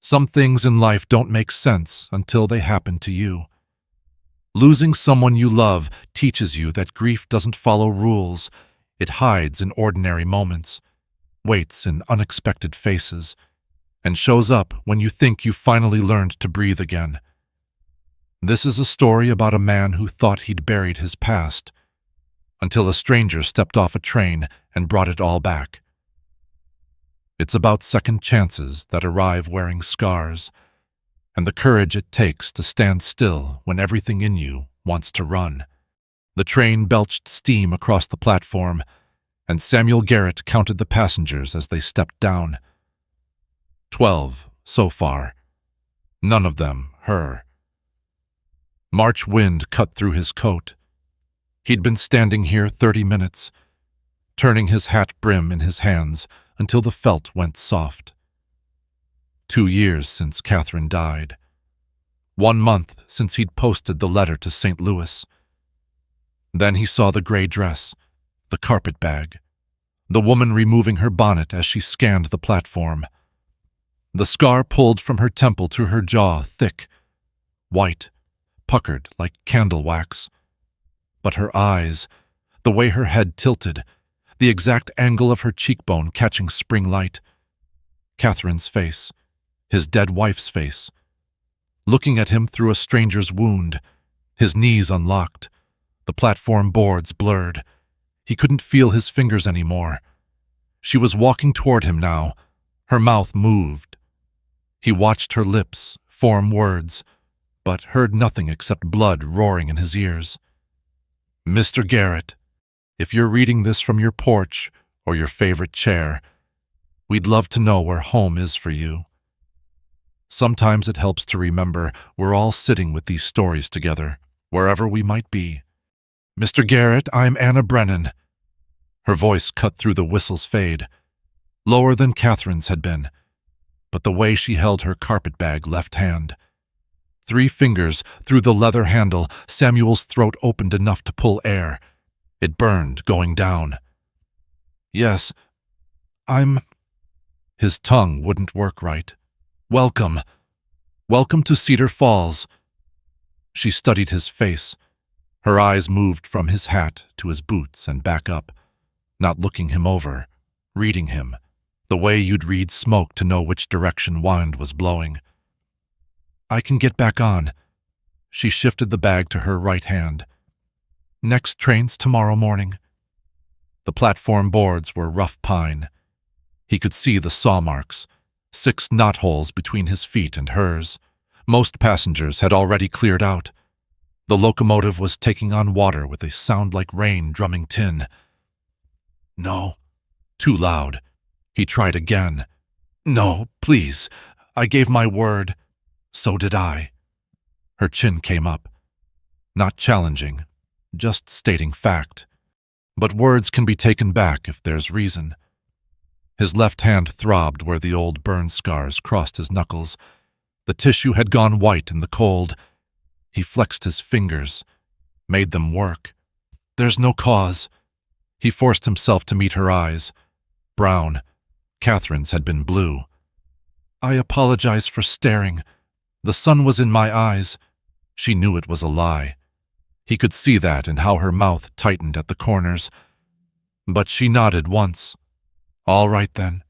Some things in life don't make sense until they happen to you. Losing someone you love teaches you that grief doesn't follow rules. It hides in ordinary moments, waits in unexpected faces, and shows up when you think you finally learned to breathe again. This is a story about a man who thought he'd buried his past, until a stranger stepped off a train and brought it all back. It's about second chances that arrive wearing scars, and the courage it takes to stand still when everything in you wants to run. The train belched steam across the platform, and Samuel Garrett counted the passengers as they stepped down. 12 so far. None of them her. March wind cut through his coat. He'd been standing here 30 minutes, turning his hat brim in his hands until the felt went soft. 2 years since Catherine died. 1 month since he'd posted the letter to St. Louis. Then he saw the gray dress, the carpet bag, the woman removing her bonnet as she scanned the platform. The scar pulled from her temple to her jaw, thick, white, puckered like candle wax. But her eyes, the way her head tilted, the exact angle of her cheekbone catching spring light. Catherine's face, his dead wife's face, looking at him through a stranger's wound, his knees unlocked, the platform boards blurred. He couldn't feel his fingers anymore. She was walking toward him now. Her mouth moved. He watched her lips form words, but heard nothing except blood roaring in his ears. Mr. Garrett, if you're reading this from your porch or your favorite chair, we'd love to know where home is for you. Sometimes it helps to remember we're all sitting with these stories together, wherever we might be. Mr. Garrett, I'm Anna Brennan. Her voice cut through the whistle's fade, lower than Catherine's had been, but the way she held her carpetbag left hand. 3 fingers through the leather handle, Samuel's throat opened enough to pull air. It burned, going down. Yes, His tongue wouldn't work right. Welcome. Welcome to Cedar Falls. She studied his face. Her eyes moved from his hat to his boots and back up, not looking him over, reading him, the way you'd read smoke to know which direction wind was blowing. I can get back on. She shifted the bag to her right hand. Next train's tomorrow morning. The platform boards were rough pine. He could see the saw marks, 6 knotholes between his feet and hers. Most passengers had already cleared out. The locomotive was taking on water with a sound like rain drumming tin. No. Too loud. He tried again. No, please. I gave my word. So did I. Her chin came up. Not challenging, just stating fact. But words can be taken back if there's reason. His left hand throbbed where the old burn scars crossed his knuckles. The tissue had gone white in the cold. He flexed his fingers, made them work. There's no cause. He forced himself to meet her eyes. Brown. Catherine's had been blue. I apologize for staring. The sun was in my eyes. She knew it was a lie. He could see that in how her mouth tightened at the corners. But she nodded once. All right then.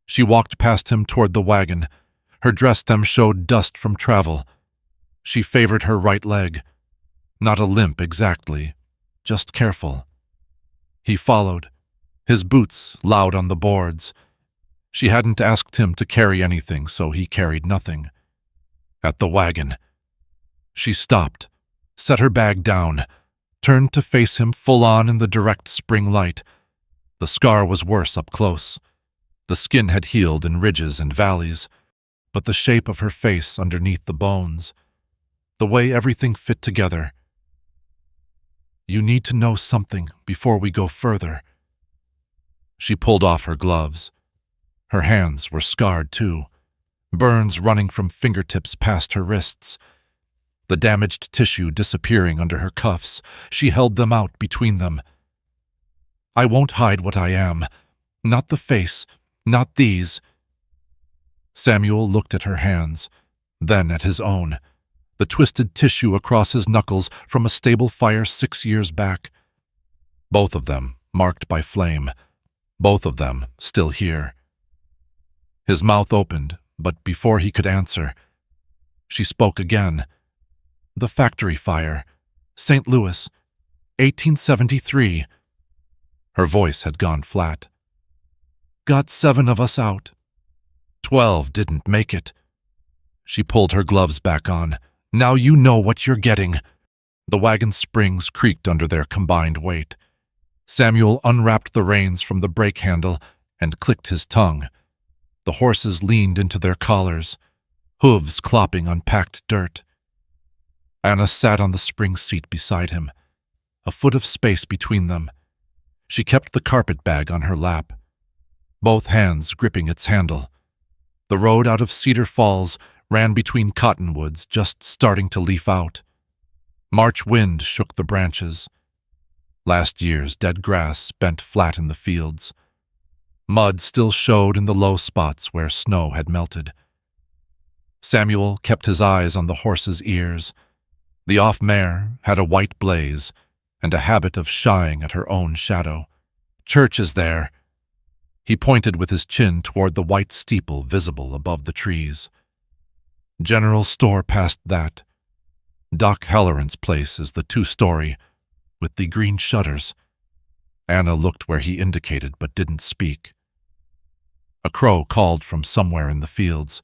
She walked past him toward the wagon. Her dress hem showed dust from travel. She favored her right leg. Not a limp exactly, just careful. He followed, his boots loud on the boards. She hadn't asked him to carry anything, so he carried nothing. At the wagon. She stopped, set her bag down, turned to face him full on in the direct spring light. The scar was worse up close. The skin had healed in ridges and valleys, but the shape of her face underneath the bones, the way everything fit together. You need to know something before we go further. She pulled off her gloves. Her hands were scarred too, burns running from fingertips past her wrists. The damaged tissue disappearing under her cuffs, she held them out between them. I won't hide what I am. Not the face, not these. Samuel looked at her hands, then at his own, the twisted tissue across his knuckles from a stable fire 6 years back. Both of them marked by flame, both of them still here. His mouth opened, but before he could answer, she spoke again. The factory fire, St. Louis, 1873. Her voice had gone flat. Got 7 of us out. 12 didn't make it. She pulled her gloves back on. Now you know what you're getting. The wagon's springs creaked under their combined weight. Samuel unwrapped the reins from the brake handle and clicked his tongue. The horses leaned into their collars, hooves clopping on packed dirt. Anna sat on the spring seat beside him, a foot of space between them. She kept the carpet bag on her lap, both hands gripping its handle. The road out of Cedar Falls ran between cottonwoods just starting to leaf out. March wind shook the branches. Last year's dead grass bent flat in the fields. Mud still showed in the low spots where snow had melted. Samuel kept his eyes on the horse's ears. The off-mare had a white blaze and a habit of shying at her own shadow. Church is there. He pointed with his chin toward the white steeple visible above the trees. General store past that. Doc Halloran's place is the 2-story, with the green shutters. Anna looked where he indicated but didn't speak. A crow called from somewhere in the fields.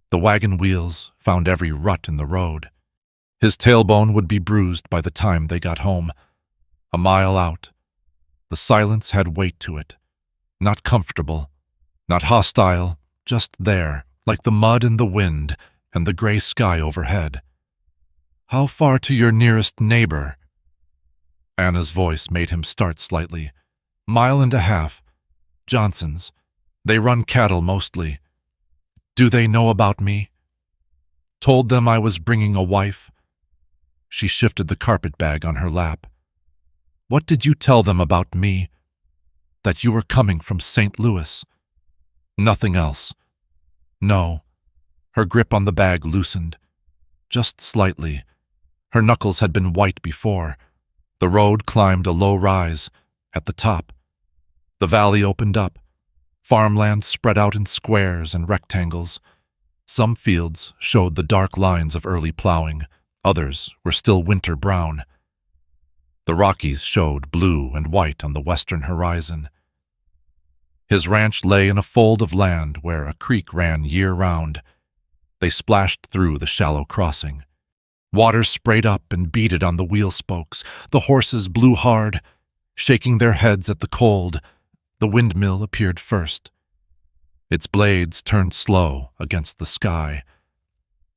The wagon wheels found every rut in the road. His tailbone would be bruised by the time they got home. A mile out, the silence had weight to it. Not comfortable, not hostile, just there, like the mud and the wind and the gray sky overhead. How far to your nearest neighbor? Anna's voice made him start slightly. 1.5 miles. Johnson's. They run cattle mostly. Do they know about me? Told them I was bringing a wife. She shifted the carpet bag on her lap. What did you tell them about me? That you were coming from St. Louis. Nothing else. No. Her grip on the bag loosened. Just slightly. Her knuckles had been white before. The road climbed a low rise. At the top, the valley opened up. Farmland spread out in squares and rectangles. Some fields showed the dark lines of early plowing. Others were still winter brown. The Rockies showed blue and white on the western horizon. His ranch lay in a fold of land where a creek ran year-round. They splashed through the shallow crossing. Water sprayed up and beaded on the wheel spokes. The horses blew hard, shaking their heads at the cold. The windmill appeared first. Its blades turned slow against the sky.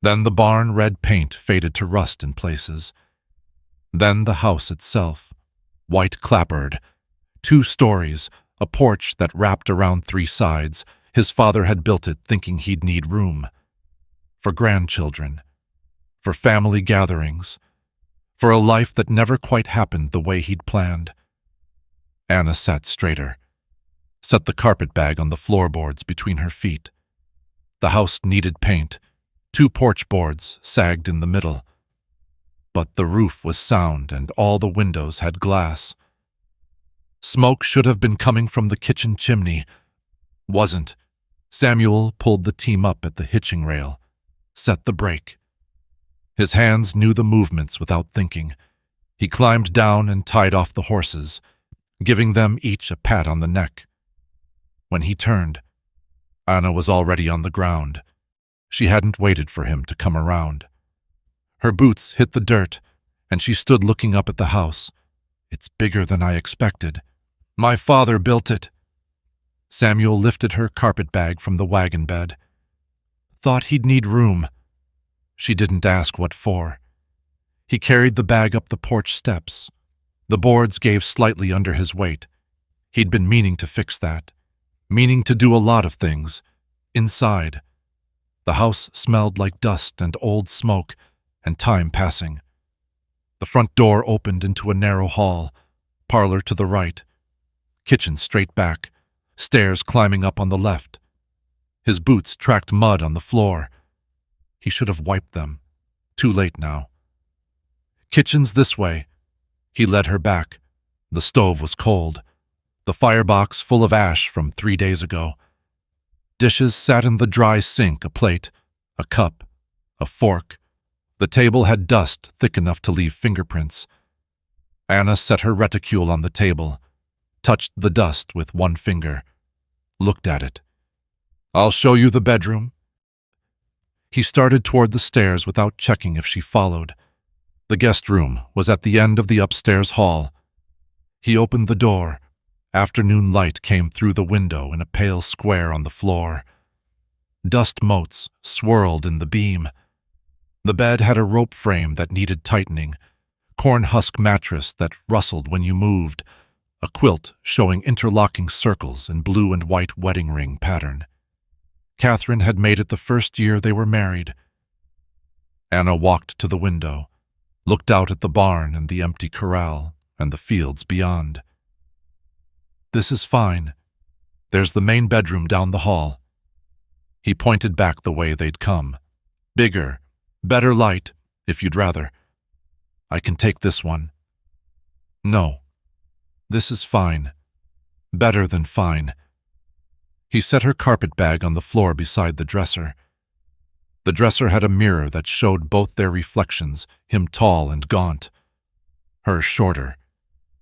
Then the barn red paint faded to rust in places. Then the house itself, white clapboard, 2 stories, a porch that wrapped around 3 sides. His father had built it thinking he'd need room. For grandchildren, for family gatherings, for a life that never quite happened the way he'd planned. Anna sat straighter, set the carpet bag on the floorboards between her feet. The house needed paint. 2 porch boards sagged in the middle. But the roof was sound and all the windows had glass. Smoke should have been coming from the kitchen chimney. Wasn't. Samuel pulled the team up at the hitching rail, set the brake. His hands knew the movements without thinking. He climbed down and tied off the horses, giving them each a pat on the neck. When he turned, Anna was already on the ground. She hadn't waited for him to come around. Her boots hit the dirt, and she stood looking up at the house. It's bigger than I expected. My father built it. Samuel lifted her carpet bag from the wagon bed. Thought he'd need room. She didn't ask what for. He carried the bag up the porch steps. The boards gave slightly under his weight. He'd been meaning to fix that, meaning to do a lot of things. Inside, the house smelled like dust and old smoke and time passing. The front door opened into a narrow hall, parlor to the right, kitchen straight back, stairs climbing up on the left. His boots tracked mud on the floor. He should have wiped them. Too late now. Kitchen's this way. He led her back. The stove was cold. The firebox full of ash from 3 days ago. Dishes sat in the dry sink, a plate, a cup, a fork. The table had dust thick enough to leave fingerprints. Anna set her reticule on the table, touched the dust with one finger, looked at it. "I'll show you the bedroom." He started toward the stairs without checking if she followed. The guest room was at the end of the upstairs hall. He opened the door. Afternoon light came through the window in a pale square on the floor. Dust motes swirled in the beam. The bed had a rope frame that needed tightening, corn husk mattress that rustled when you moved, a quilt showing interlocking circles in blue and white wedding ring pattern. Catherine had made it the first year they were married. Anna walked to the window, looked out at the barn and the empty corral and the fields beyond. "This is fine. There's the main bedroom down the hall." He pointed back the way they'd come. "Bigger, better light, if you'd rather. I can take this one." "No. This is fine. Better than fine." He set her carpet bag on the floor beside the dresser. The dresser had a mirror that showed both their reflections, him tall and gaunt, her shorter,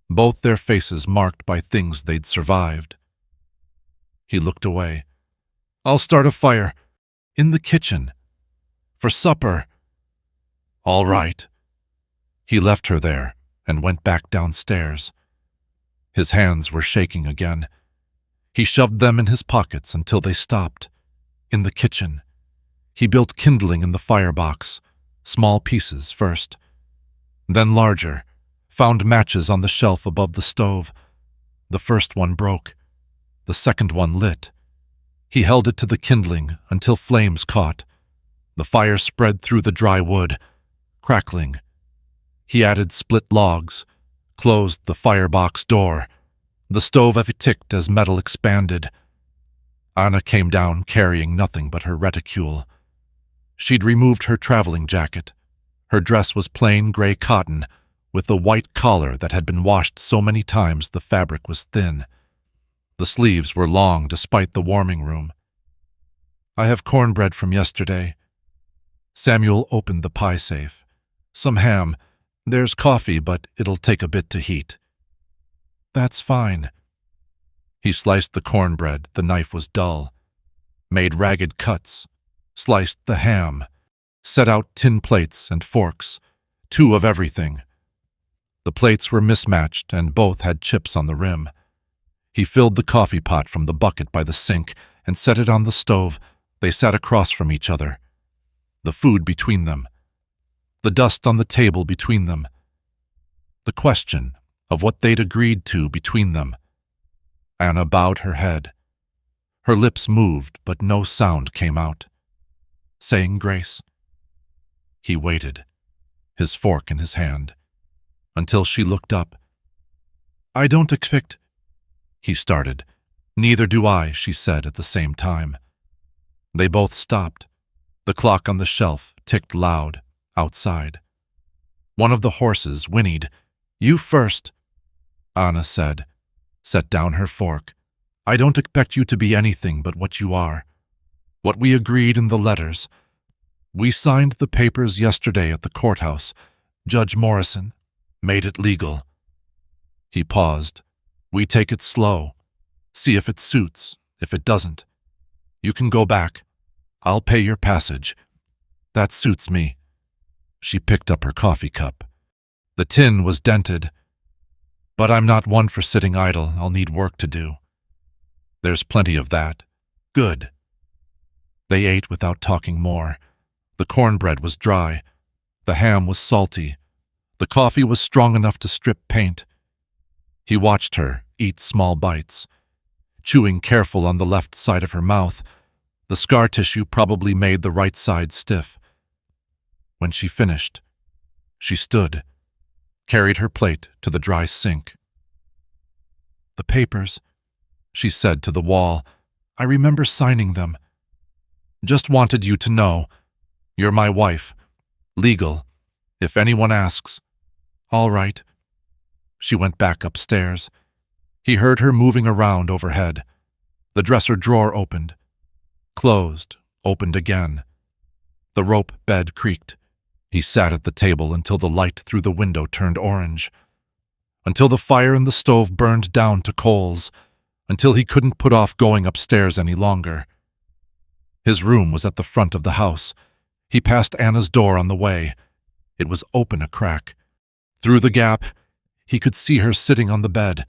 both their faces marked by things they'd survived. He looked away. "I'll start a fire. In the kitchen. For supper." "All right." He left her there and went back downstairs. His hands were shaking again. He shoved them in his pockets until they stopped. In the kitchen. He built kindling in the firebox, small pieces first, then larger, found matches on the shelf above the stove. The first one broke. The second one lit. He held it to the kindling until flames caught. The fire spread through the dry wood, crackling. He added split logs, closed the firebox door. The stove ticked as metal expanded. Anna came down carrying nothing but her reticule. She'd removed her traveling jacket. Her dress was plain gray cotton, with a white collar that had been washed so many times the fabric was thin. The sleeves were long despite the warming room. "I have cornbread from yesterday." Samuel opened the pie safe. "Some ham. There's coffee, but it'll take a bit to heat." "That's fine." He sliced the cornbread. The knife was dull. Made ragged cuts. Sliced the ham. Set out tin plates and forks. 2 of everything. The plates were mismatched and both had chips on the rim. He filled the coffee pot from the bucket by the sink and set it on the stove. They sat across from each other. The food between them. The dust on the table between them. The question of what they'd agreed to between them. Anna bowed her head. Her lips moved, but no sound came out. Saying grace. He waited, his fork in his hand, until she looked up. "I don't expect—" he started. "Neither do I," she said at the same time. They both stopped. The clock on the shelf ticked loud, outside. One of the horses whinnied. "You first," Anna said, set down her fork. "I don't expect you to be anything but what you are. What we agreed in the letters. We signed the papers yesterday at the courthouse. Judge Morrison made it legal." He paused. "We take it slow. See if it suits. If it doesn't, you can go back. I'll pay your passage. That suits me." She picked up her coffee cup. The tin was dented. "But I'm not one for sitting idle. I'll need work to do." "There's plenty of that." "Good." They ate without talking more. The cornbread was dry. The ham was salty. The coffee was strong enough to strip paint. He watched her eat small bites, chewing careful on the left side of her mouth. The scar tissue probably made the right side stiff. When she finished, she stood, carried her plate to the dry sink. "The papers," she said to the wall. "I remember signing them. Just wanted you to know. You're my wife. Legal. If anyone asks. All right. She went back upstairs. He heard her moving around overhead. The dresser drawer opened. Closed. Opened again. The rope bed creaked. He sat at the table until the light through the window turned orange. Until the fire in the stove burned down to coals. Until he couldn't put off going upstairs any longer. His room was at the front of the house. He passed Anna's door on the way. It was open a crack. Through the gap, he could see her sitting on the bed,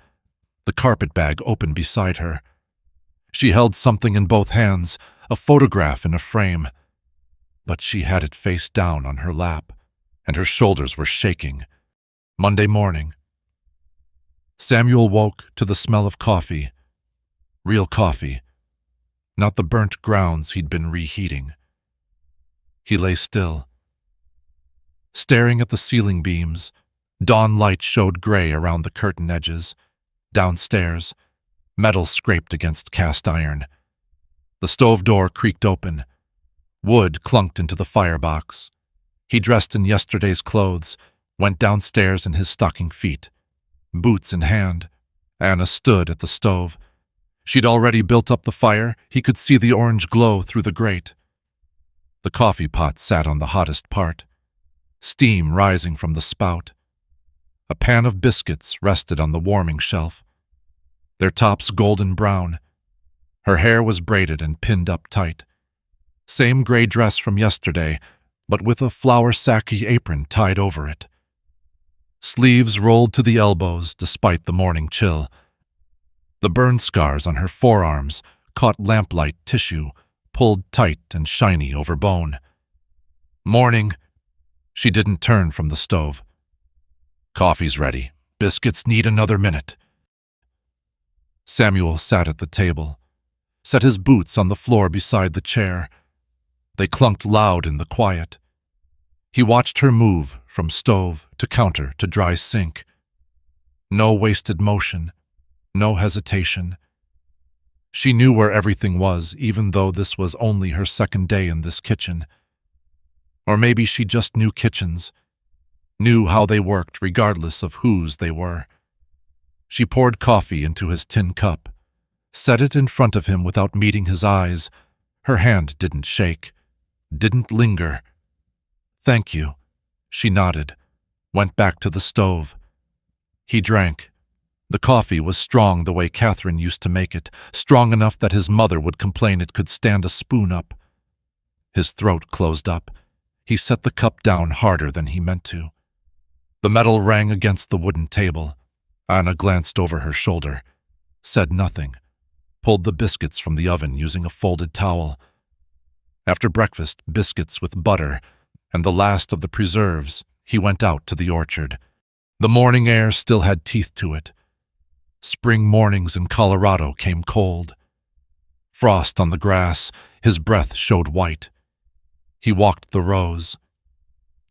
the carpet bag open beside her. She held something in both hands, a photograph in a frame. But she had it face down on her lap, and her shoulders were shaking. Monday morning. Samuel woke to the smell of coffee. Real coffee. Not the burnt grounds he'd been reheating. He lay still. Staring at the ceiling beams, dawn light showed gray around the curtain edges. Downstairs, metal scraped against cast iron. The stove door creaked open. Wood clunked into the firebox. He dressed in yesterday's clothes, went downstairs in his stocking feet. Boots in hand, Anna stood at the stove. She'd already built up the fire. He could see the orange glow through the grate. The coffee pot sat on the hottest part, steam rising from the spout. A pan of biscuits rested on the warming shelf, their tops golden brown. Her hair was braided and pinned up tight. Same gray dress from yesterday, but with a flour sacky apron tied over it. Sleeves rolled to the elbows despite the morning chill. The burn scars on her forearms caught lamplight tissue, pulled tight and shiny over bone. Morning. She didn't turn from the stove. Coffee's ready. Biscuits need another minute. Samuel sat at the table, set his boots on the floor beside the chair. They clunked loud in the quiet. He watched her move from stove to counter to dry sink. No wasted motion, no hesitation. She knew where everything was, even though this was only her second day in this kitchen. Or maybe she just knew kitchens, knew how they worked regardless of whose they were. She poured coffee into his tin cup, set it in front of him without meeting his eyes. Her hand didn't shake, didn't linger. Thank you. She nodded, went back to the stove. He drank. The coffee was strong the way Catherine used to make it, strong enough that his mother would complain it could stand a spoon up. His throat closed up. He set the cup down harder than he meant to. The metal rang against the wooden table. Anna glanced over her shoulder, said nothing, pulled the biscuits from the oven using a folded towel. After breakfast, biscuits with butter, and the last of the preserves, he went out to the orchard. The morning air still had teeth to it. Spring mornings in Colorado came cold. Frost on the grass, his breath showed white. He walked the rows,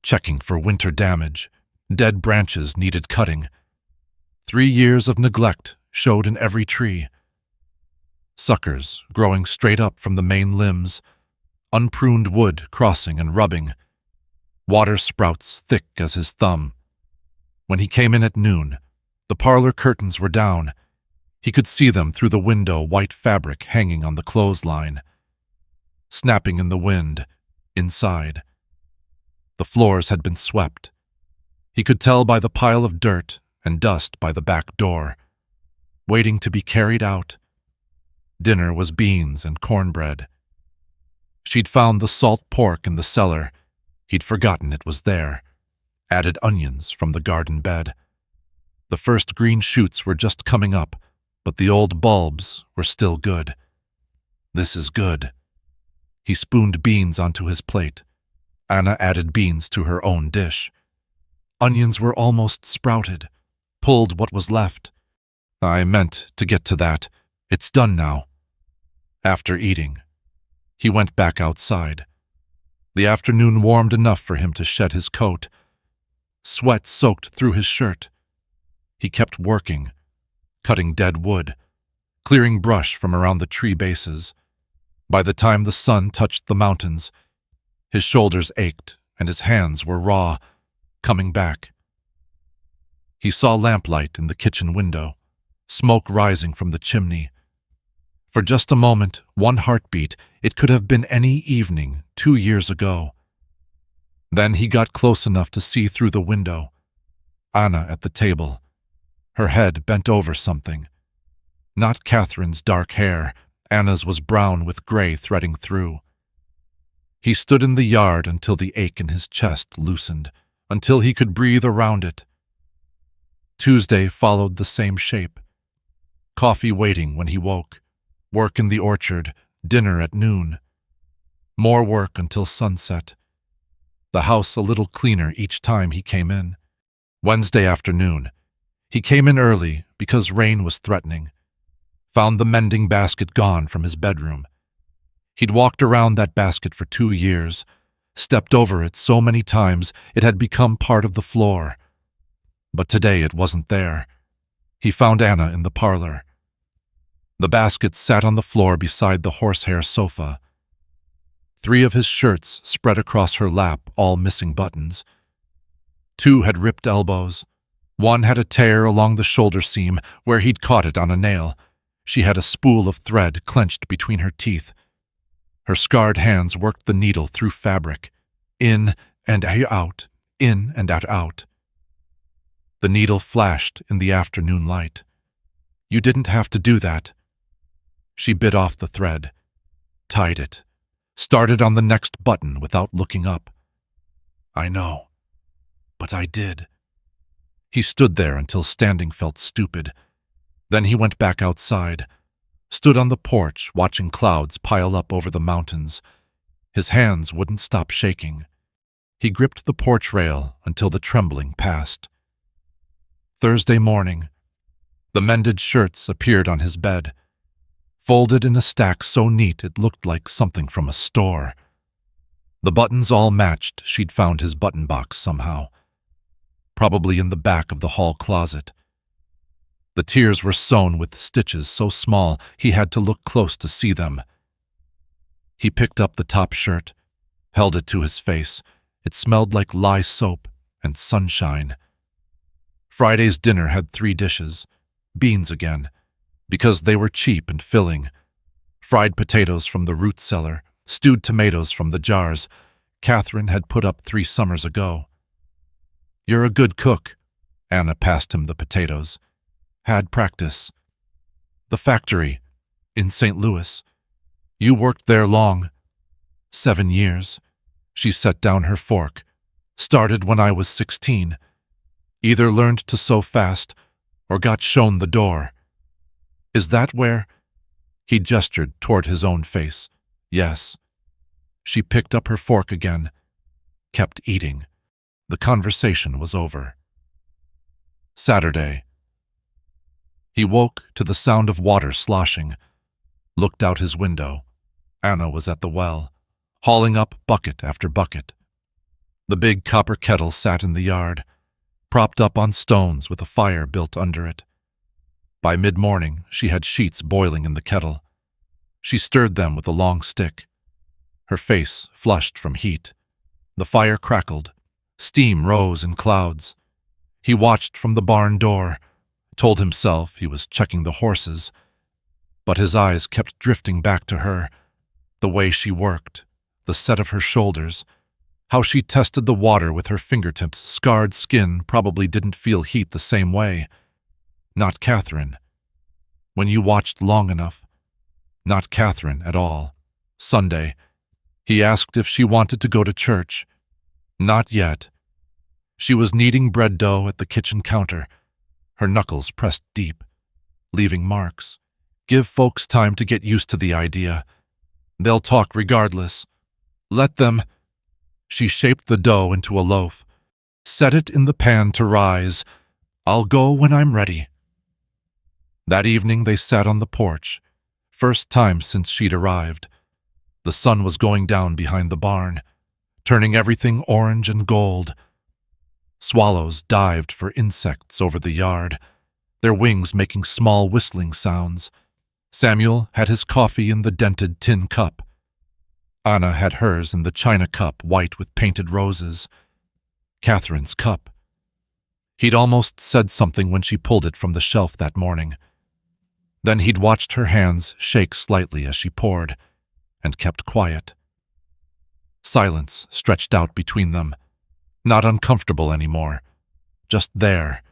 checking for winter damage. Dead branches needed cutting. 3 years of neglect showed in every tree. Suckers growing straight up from the main limbs, unpruned wood crossing and rubbing, water sprouts thick as his thumb. When he came in at noon, the parlor curtains were down. He could see them through the window, white fabric hanging on the clothesline, snapping in the wind, inside. The floors had been swept. He could tell by the pile of dirt and dust by the back door, waiting to be carried out. Dinner was beans and cornbread. She'd found the salt pork in the cellar. He'd forgotten it was there. Added onions from the garden bed. The first green shoots were just coming up, but the old bulbs were still good. This is good. He spooned beans onto his plate. Anna added beans to her own dish. Onions were almost sprouted, pulled what was left. I meant to get to that. It's done now. After eating, he went back outside. The afternoon warmed enough for him to shed his coat. Sweat soaked through his shirt. He kept working, cutting dead wood, clearing brush from around the tree bases. By the time the sun touched the mountains, his shoulders ached and his hands were raw, coming back. He saw lamplight in the kitchen window, smoke rising from the chimney. For just a moment, one heartbeat, it could have been any evening 2 years ago. Then he got close enough to see through the window. Anna at the table, her head bent over something. Not Catherine's dark hair, Anna's was brown with gray threading through. He stood in the yard until the ache in his chest loosened, until he could breathe around it. Tuesday followed the same shape. Coffee waiting when he woke, work in the orchard, dinner at noon. More work until sunset. The house a little cleaner each time he came in. Wednesday afternoon, he came in early because rain was threatening. Found the mending basket gone from his bedroom. He'd walked around that basket for 2 years, stepped over it so many times it had become part of the floor. But today it wasn't there. He found Anna in the parlor. The basket sat on the floor beside the horsehair sofa. 3 of his shirts spread across her lap, all missing buttons. 2 had ripped elbows. 1 had a tear along the shoulder seam where he'd caught it on a nail. She had a spool of thread clenched between her teeth. Her scarred hands worked the needle through fabric, in and out, in and out. The needle flashed in the afternoon light. You didn't have to do that. She bit off the thread, tied it, started on the next button without looking up. I know, but I did. He stood there until standing felt stupid. Then he went back outside, stood on the porch watching clouds pile up over the mountains. His hands wouldn't stop shaking. He gripped the porch rail until the trembling passed. Thursday morning, the mended shirts appeared on his bed, folded in a stack so neat it looked like something from a store. The buttons all matched. She'd found his button box somehow, probably in the back of the hall closet. The tears were sewn with stitches so small he had to look close to see them. He picked up the top shirt, held it to his face. It smelled like lye soap and sunshine. Friday's dinner had 3 dishes. Beans again, because they were cheap and filling. Fried potatoes from the root cellar, stewed tomatoes from the jars Catherine had put up 3 summers ago. You're a good cook. Anna passed him the potatoes. Had practice. The factory, in St. Louis. You worked there long. 7 years. She set down her fork. Started when I was 16. Either learned to sew fast or got shown the door. Is that where? He gestured toward his own face. Yes. She picked up her fork again, kept eating. The conversation was over. Saturday. He woke to the sound of water sloshing, looked out his window. Anna was at the well, hauling up bucket after bucket. The big copper kettle sat in the yard, propped up on stones with a fire built under it. By mid-morning, she had sheets boiling in the kettle. She stirred them with a long stick. Her face flushed from heat. The fire crackled. Steam rose in clouds. He watched from the barn door, told himself he was checking the horses, but his eyes kept drifting back to her, the way she worked, the set of her shoulders, how she tested the water with her fingertips. Scarred skin probably didn't feel heat the same way. Not Catherine. When you watched long enough, not Catherine at all. Sunday, he asked if she wanted to go to church. Not yet. She was kneading bread dough at the kitchen counter, her knuckles pressed deep, leaving marks. Give folks time to get used to the idea. They'll talk regardless. Let them. She shaped the dough into a loaf, set it in the pan to rise. I'll go when I'm ready. That evening they sat on the porch, first time since she'd arrived. The sun was going down behind the barn, turning everything orange and gold. Swallows dived for insects over the yard, their wings making small whistling sounds. Samuel had his coffee in the dented tin cup. Anna had hers in the china cup, white with painted roses. Catherine's cup. He'd almost said something when she pulled it from the shelf that morning. Then he'd watched her hands shake slightly as she poured, and kept quiet. Silence stretched out between them, not uncomfortable anymore, just there.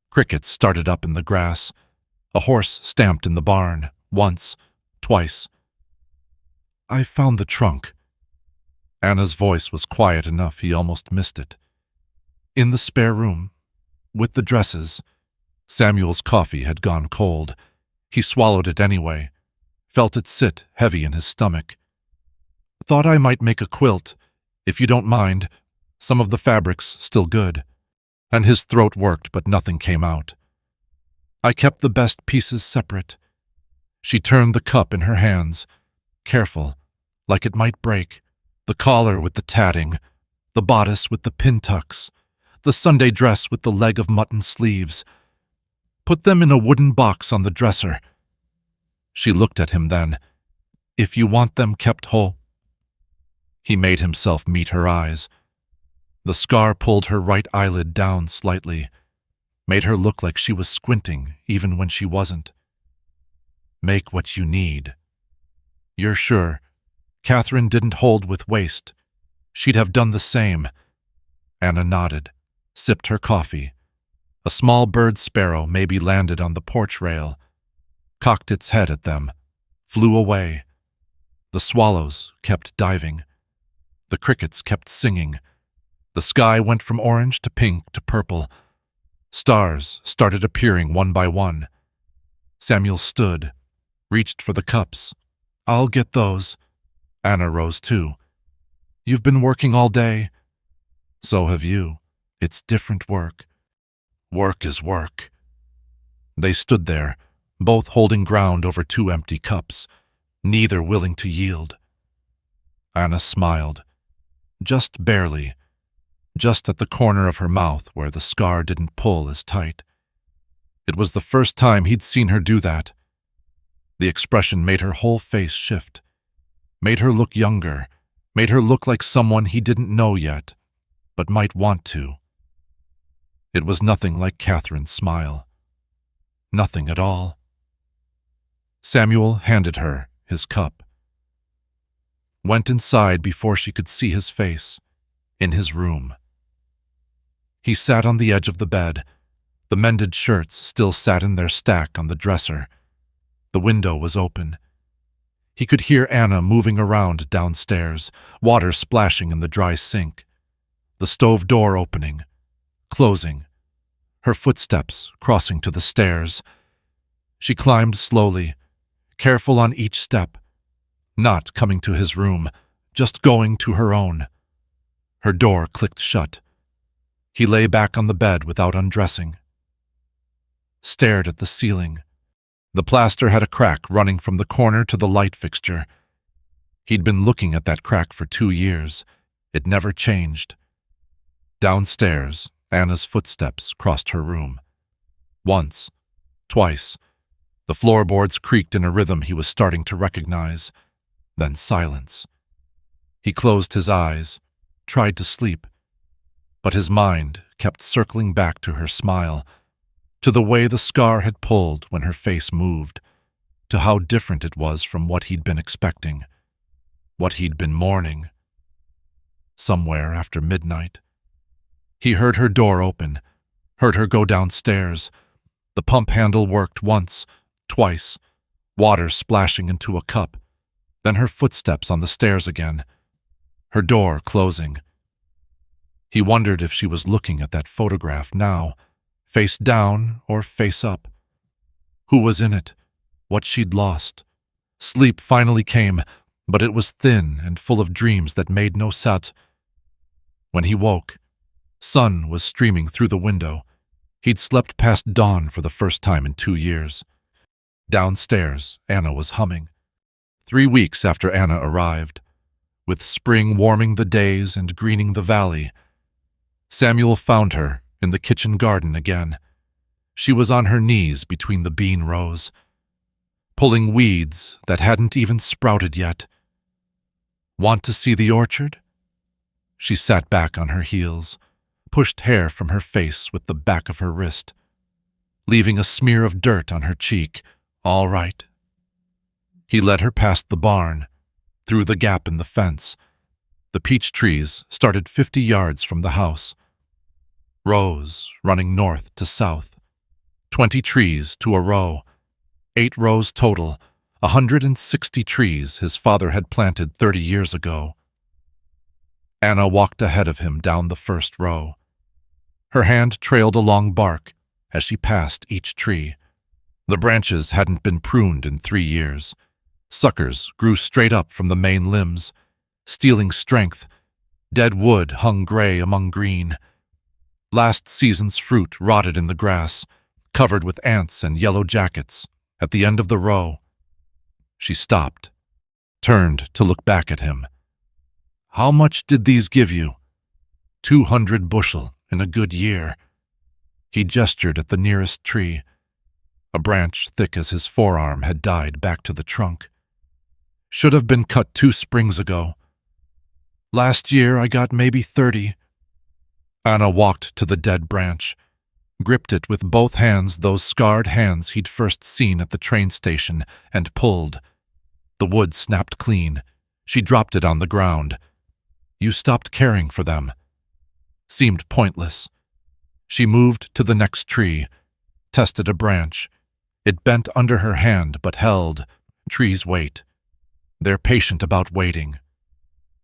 Crickets started up in the grass. A horse stamped in the barn, once, twice. "I found the trunk." Anna's voice was quiet enough he almost missed it. "In the spare room, with the dresses." Samuel's coffee had gone cold. He swallowed it anyway, felt it sit heavy in his stomach. "Thought I might make a quilt, if you don't mind. Some of the fabric's still good." And his throat worked, but nothing came out. "I kept the best pieces separate." She turned the cup in her hands, careful, like it might break. The collar with the tatting, the bodice with the pin tucks, the Sunday dress with the leg of mutton sleeves. "Put them in a wooden box on the dresser." She looked at him then. "If you want them kept whole." He made himself meet her eyes. The scar pulled her right eyelid down slightly, made her look like she was squinting even when she wasn't. "Make what you need." "You're sure?" Catherine didn't hold with waste. She'd have done the same. Anna nodded, sipped her coffee. A small bird sparrow maybe landed on the porch rail, cocked its head at them, flew away. The swallows kept diving. The crickets kept singing. The sky went from orange to pink to purple. Stars started appearing one by one. Samuel stood, reached for the cups. "I'll get those." Anna rose too. "You've been working all day." "So have you. It's different work." "Work is work." They stood there, both holding ground over two empty cups, neither willing to yield. Anna smiled, just barely, just at the corner of her mouth where the scar didn't pull as tight. It was the first time he'd seen her do that. The expression made her whole face shift, made her look younger, made her look like someone he didn't know yet, but might want to. It was nothing like Catherine's smile. Nothing at all. Samuel handed her his cup. Went inside before she could see his face, in his room. He sat on the edge of the bed. The mended shirts still sat in their stack on the dresser. The window was open. He could hear Anna moving around downstairs, water splashing in the dry sink, the stove door opening, closing, her footsteps crossing to the stairs. She climbed slowly, careful on each step, not coming to his room, just going to her own. Her door clicked shut. He lay back on the bed without undressing. Stared at the ceiling. The plaster had a crack running from the corner to the light fixture. He'd been looking at that crack for 2 years. It never changed. Downstairs, Anna's footsteps crossed her room. Once, twice. The floorboards creaked in a rhythm he was starting to recognize. Then silence. He closed his eyes, tried to sleep, but his mind kept circling back to her smile, to the way the scar had pulled when her face moved, to how different it was from what he'd been expecting, what he'd been mourning. Somewhere after midnight, he heard her door open, heard her go downstairs. The pump handle worked once, twice, water splashing into a cup, then her footsteps on the stairs again, her door closing. He wondered if she was looking at that photograph now, face down or face up. Who was in it? What she'd lost? Sleep finally came, but it was thin and full of dreams that made no sense. When he woke, sun was streaming through the window. He'd slept past dawn for the first time in 2 years. Downstairs, Anna was humming. 3 weeks after Anna arrived, with spring warming the days and greening the valley, Samuel found her in the kitchen garden again. She was on her knees between the bean rows. pulling weeds that hadn't even sprouted yet. Want to see the orchard? She sat back on her heels, pushed hair from her face with the back of her wrist, leaving a smear of dirt on her cheek. All right. He led her past the barn, through the gap in the fence. The peach trees started 50 yards from the house, rows running north to south, 20 trees to a row, 8 rows total, 160 trees his father had planted 30 years ago. Anna walked ahead of him down the first row. Her hand trailed along bark as she passed each tree. The branches hadn't been pruned in 3 years. Suckers grew straight up from the main limbs, stealing strength. Dead wood hung gray among green. Last season's fruit rotted in the grass, covered with ants and yellow jackets. At the end of the row, she stopped, turned to look back at him. How much did these give you? 200 bushel in a good year. He gestured at the nearest tree. A branch thick as his forearm had died back to the trunk. Should have been cut 2 springs ago. Last year I got maybe 30. Anna walked to the dead branch, gripped it with both hands, those scarred hands he'd first seen at the train station, and pulled. The wood snapped clean. She dropped it on the ground. You stopped caring for them. Seemed pointless. She moved to the next tree, tested a branch. It bent under her hand but held. Trees wait. They're patient about waiting.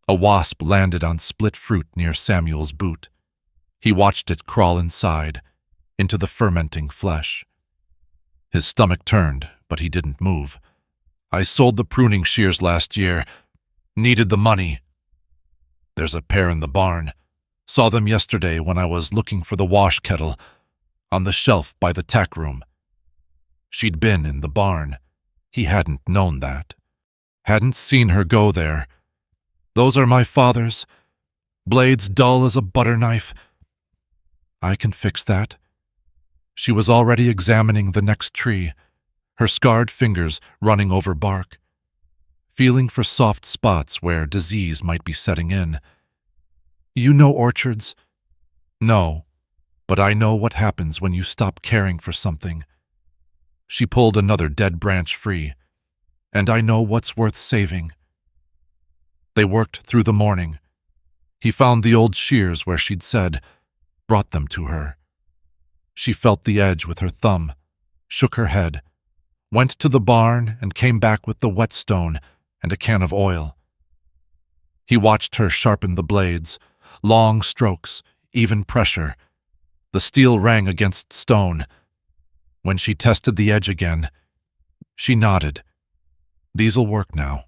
A wasp landed on split fruit near Samuel's boot. He watched it crawl inside, into the fermenting flesh. His stomach turned, but he didn't move. I sold the pruning shears last year. Needed the money. There's a pair in the barn. Saw them yesterday when I was looking for the wash kettle, on the shelf by the tack room. She'd been in the barn. He hadn't known that. Hadn't seen her go there. Those are my father's. Blades dull as a butter knife. I can fix that. She was already examining the next tree, her scarred fingers running over bark, feeling for soft spots where disease might be setting in. You know orchards? No, but I know what happens when you stop caring for something. She pulled another dead branch free, and I know what's worth saving. They worked through the morning. He found the old shears where she'd said, brought them to her. She felt the edge with her thumb, shook her head, went to the barn and came back with the whetstone and a can of oil. He watched her sharpen the blades, long strokes, even pressure. The steel rang against stone. When she tested the edge again, she nodded. These'll work now.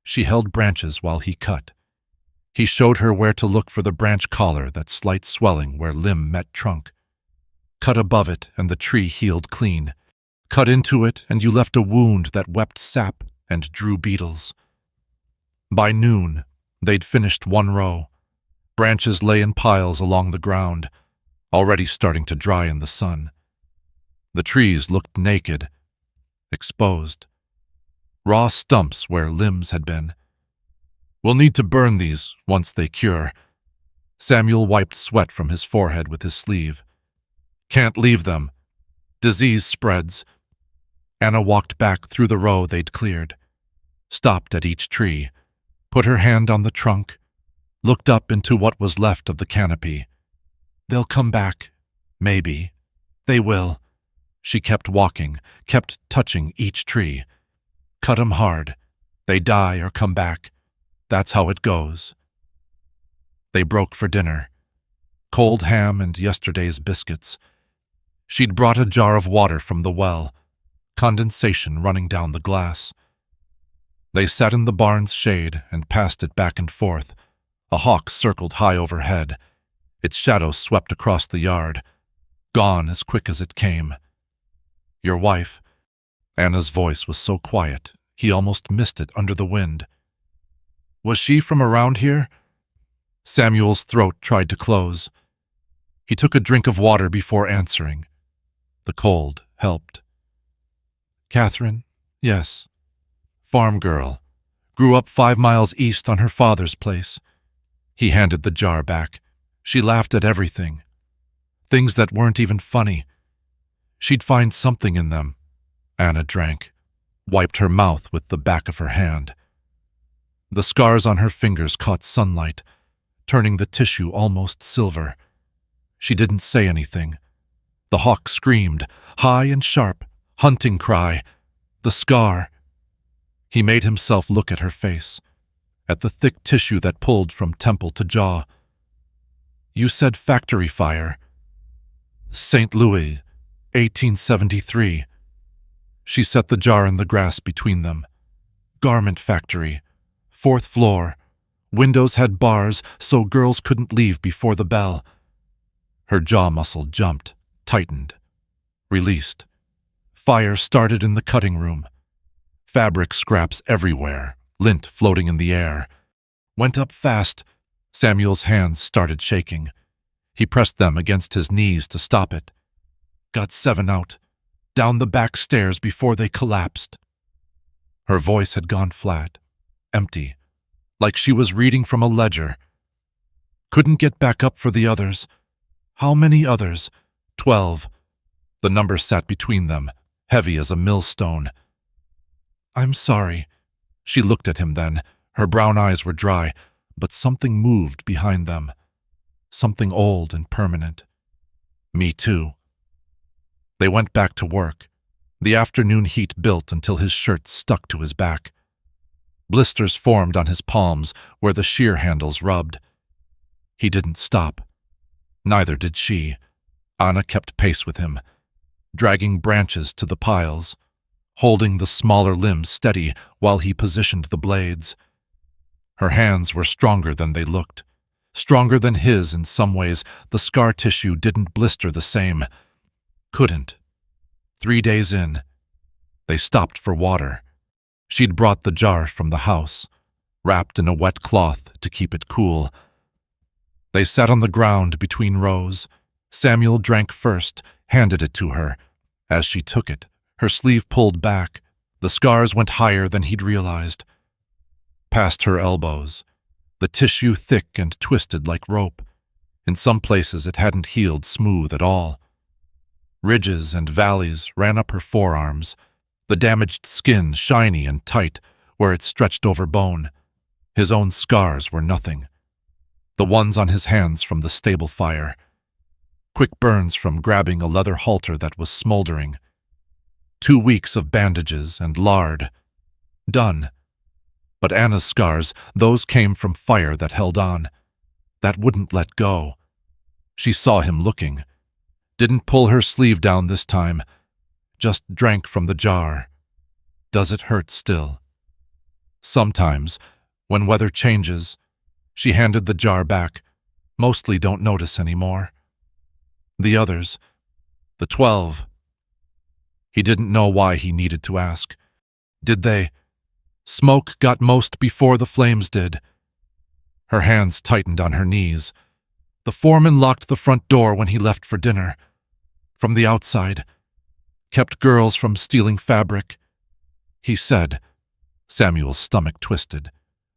She held branches while he cut. He showed her where to look for the branch collar, that slight swelling where limb met trunk. Cut above it and the tree healed clean. Cut into it and you left a wound that wept sap and drew beetles. By noon, they'd finished 1 row. Branches lay in piles along the ground, already starting to dry in the sun. The trees looked naked, exposed. Raw stumps where limbs had been. We'll need to burn these once they cure. Samuel wiped sweat from his forehead with his sleeve. Can't leave them. Disease spreads. Anna walked back through the row they'd cleared, stopped at each tree, put her hand on the trunk, looked up into what was left of the canopy. They'll come back. Maybe. They will. She kept walking, kept touching each tree. Cut 'em hard. They die or come back. That's how it goes. They broke for dinner. Cold ham and yesterday's biscuits. She'd brought a jar of water from the well, condensation running down the glass. They sat in the barn's shade and passed it back and forth. A hawk circled high overhead. Its shadow swept across the yard, gone as quick as it came. Your wife. Anna's voice was so quiet, he almost missed it under the wind. Was she from around here? Samuel's throat tried to close. He took a drink of water before answering. The cold helped. Catherine, Yes. Farm girl. Grew up 5 miles east on her father's place. He handed the jar back. She laughed at everything. Things that weren't even funny. She'd find something in them. Anna drank, wiped her mouth with the back of her hand. The scars on her fingers caught sunlight, turning the tissue almost silver. She didn't say anything. The hawk screamed, high and sharp, hunting cry. The scar. He made himself look at her face, at the thick tissue that pulled from temple to jaw. You said factory fire. St. Louis, 1873. She set the jar in the grass between them. Garment factory, 4th floor. Windows had bars so girls couldn't leave before the bell. Her jaw muscle jumped, tightened, released. Fire started in the cutting room. Fabric scraps everywhere, lint floating in the air. Went up fast. Samuel's hands started shaking. He pressed them against his knees to stop it. Got 7 out, down the back stairs before they collapsed. Her voice had gone flat, empty, like she was reading from a ledger. Couldn't get back up for the others. How many others? 12. The number sat between them, heavy as a millstone. I'm sorry. She looked at him then. Her brown eyes were dry, but something moved behind them. Something old and permanent. Me too. They went back to work. The afternoon heat built until his shirt stuck to his back. Blisters formed on his palms where the shear handles rubbed. He didn't stop. Neither did she. Anna kept pace with him, dragging branches to the piles, holding the smaller limbs steady while he positioned the blades. Her hands were stronger than they looked, stronger than his in some ways. The scar tissue didn't blister the same. Couldn't. 3 days in, they stopped for water. She'd brought the jar from the house, wrapped in a wet cloth to keep it cool. They sat on the ground between rows. Samuel drank first, handed it to her. As she took it, her sleeve pulled back. The scars went higher than he'd realized. Past her elbows, the tissue thick and twisted like rope. In some places it hadn't healed smooth at all. Ridges and valleys ran up her forearms, the damaged skin shiny and tight where it stretched over bone. His own scars were nothing. The ones on his hands from the stable fire. Quick burns from grabbing a leather halter that was smoldering. 2 weeks of bandages and lard. Done. But Anna's scars, those came from fire that held on. That wouldn't let go. She saw him looking. Didn't pull her sleeve down this time. Just drank from the jar. Does it hurt still? Sometimes, when weather changes, she handed the jar back. Mostly don't notice anymore. The others, the 12. He didn't know why he needed to ask. Did they? Smoke got most before the flames did. Her hands tightened on her knees. The foreman locked the front door when he left for dinner. From the outside. Kept girls from stealing fabric. He said, Samuel's stomach twisted,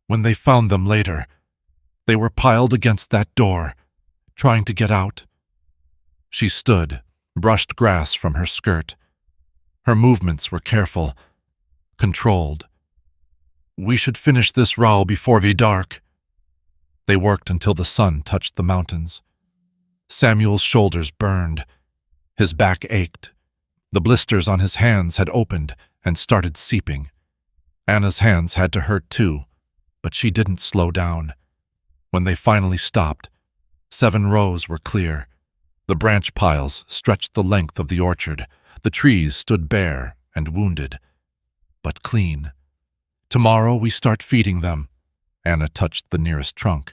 when they found them later, they were piled against that door, trying to get out. She stood, brushed grass from her skirt. Her movements were careful, controlled. We should finish this row before we dark. They worked until the sun touched the mountains. Samuel's shoulders burned. His back ached. The blisters on his hands had opened and started seeping. Anna's hands had to hurt too, but she didn't slow down. When they finally stopped, 7 rows were clear. The branch piles stretched the length of the orchard. The trees stood bare and wounded, but clean. Tomorrow we start feeding them. Anna touched the nearest trunk.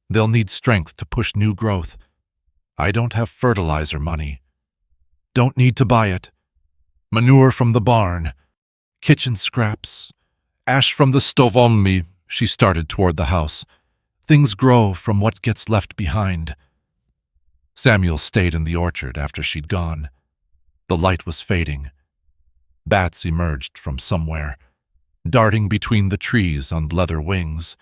They'll need strength to push new growth. I don't have fertilizer money. Don't need to buy it. Manure from the barn. Kitchen scraps. Ash from the stove on me. She started toward the house. Things grow from what gets left behind. Samuel stayed in the orchard after she'd gone. The light was fading. Bats emerged from somewhere, darting between the trees on leather wings.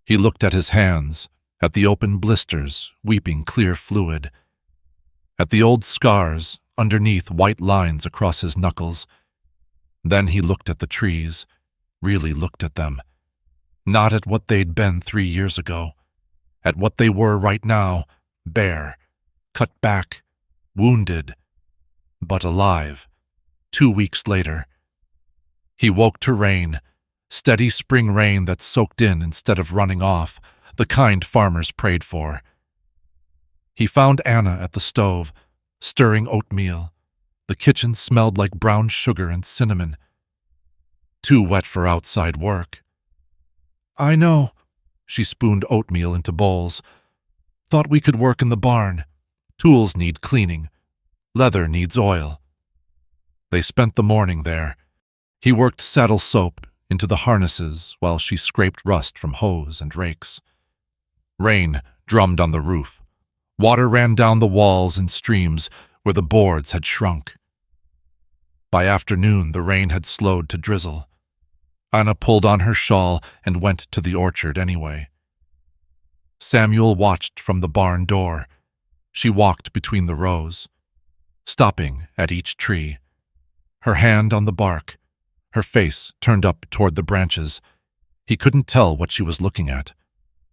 He looked at his hands, at the open blisters weeping clear fluid, at the old scars underneath white lines across his knuckles. Then he looked at the trees, really looked at them. Not at what they'd been 3 years ago, at what they were right now, bare, cut back, wounded, but alive. 2 weeks later, he woke to rain, steady spring rain that soaked in instead of running off, the kind farmers prayed for. He found Anna at the stove, stirring oatmeal. The kitchen smelled like brown sugar and cinnamon. Too wet for outside work. "I know." She spooned oatmeal into bowls. "Thought we could work in the barn. Tools need cleaning. Leather needs oil." They spent the morning there. He worked saddle soap into the harnesses while she scraped rust from hose and rakes. Rain drummed on the roof. Water ran down the walls in streams where the boards had shrunk. By afternoon, the rain had slowed to drizzle. Anna pulled on her shawl and went to the orchard anyway. Samuel watched from the barn door. She walked between the rows, stopping at each tree, her hand on the bark, her face turned up toward the branches. He couldn't tell what she was looking at.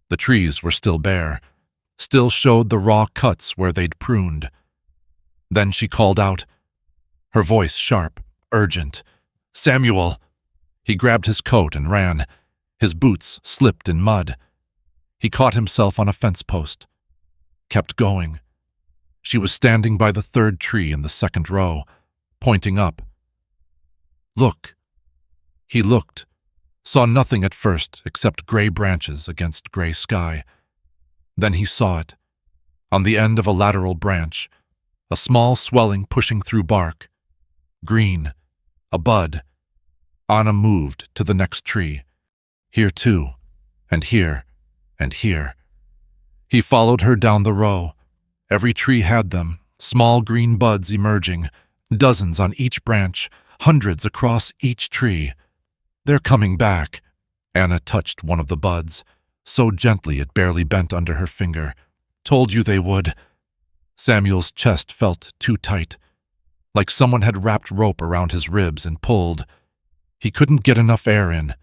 The trees were still bare, still showed the raw cuts where they'd pruned. Then she called out, her voice sharp, urgent. "Samuel!" He grabbed his coat and ran. His boots slipped in mud. He caught himself on a fence post, kept going. She was standing by the third tree in the second row, pointing up. "Look." He looked, saw nothing at first except gray branches against gray sky. Then he saw it. On the end of a lateral branch, a small swelling pushing through bark. Green, a bud. Anna moved to the next tree. Here too, and here, and here. He followed her down the row. Every tree had them, small green buds emerging, dozens on each branch, hundreds across each tree. "They're coming back." Anna touched one of the buds, so gently it barely bent under her finger. "Told you they would." Samuel's chest felt too tight, like someone had wrapped rope around his ribs and pulled. He couldn't get enough air in.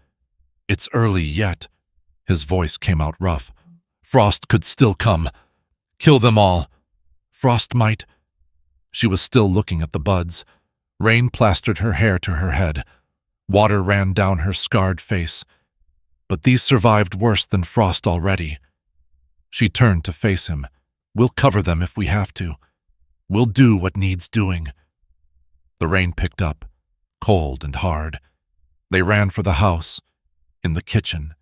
"It's early yet." His voice came out rough. "Frost could still come. Kill them all. Frost might." She was still looking at the buds. Rain plastered her hair to her head. Water ran down her scarred face. But these survived worse than frost already. She turned to face him. "We'll cover them if we have to. We'll do what needs doing." The rain picked up, cold and hard. They ran for the house, in the kitchen.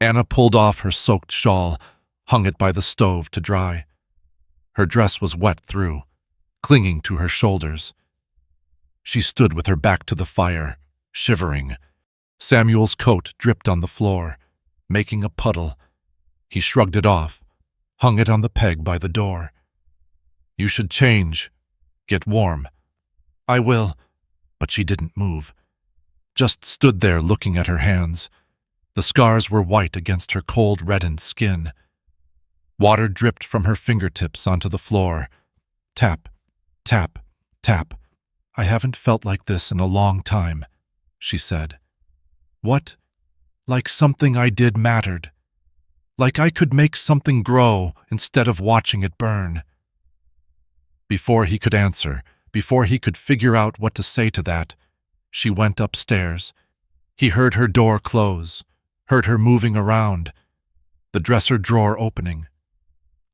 Anna pulled off her soaked shawl, hung it by the stove to dry. Her dress was wet through, clinging to her shoulders. She stood with her back to the fire, shivering. Samuel's coat dripped on the floor, making a puddle. He shrugged it off, hung it on the peg by the door. "You should change. Get warm." "I will." But she didn't move. Just stood there looking at her hands. The scars were white against her cold, reddened skin. Water dripped from her fingertips onto the floor. Tap, tap, tap. "I haven't felt like this in a long time," she said. "What? Like something I did mattered. Like I could make something grow instead of watching it burn." Before he could answer, before he could figure out what to say to that, she went upstairs. He heard her door close, heard her moving around, the dresser drawer opening,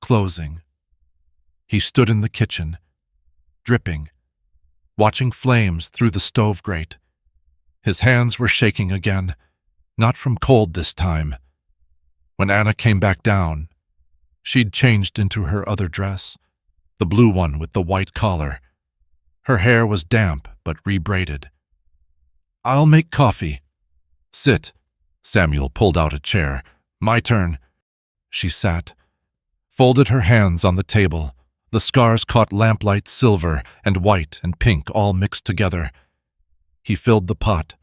closing. He stood in the kitchen, dripping, watching flames through the stove grate. His hands were shaking again, not from cold this time. When Anna came back down, she'd changed into her other dress, the blue one with the white collar. Her hair was damp but rebraided. "I'll make coffee." "Sit." Samuel pulled out a chair. "My turn." She sat, folded her hands on the table. The scars caught lamplight silver and white and pink all mixed together. He filled the pot,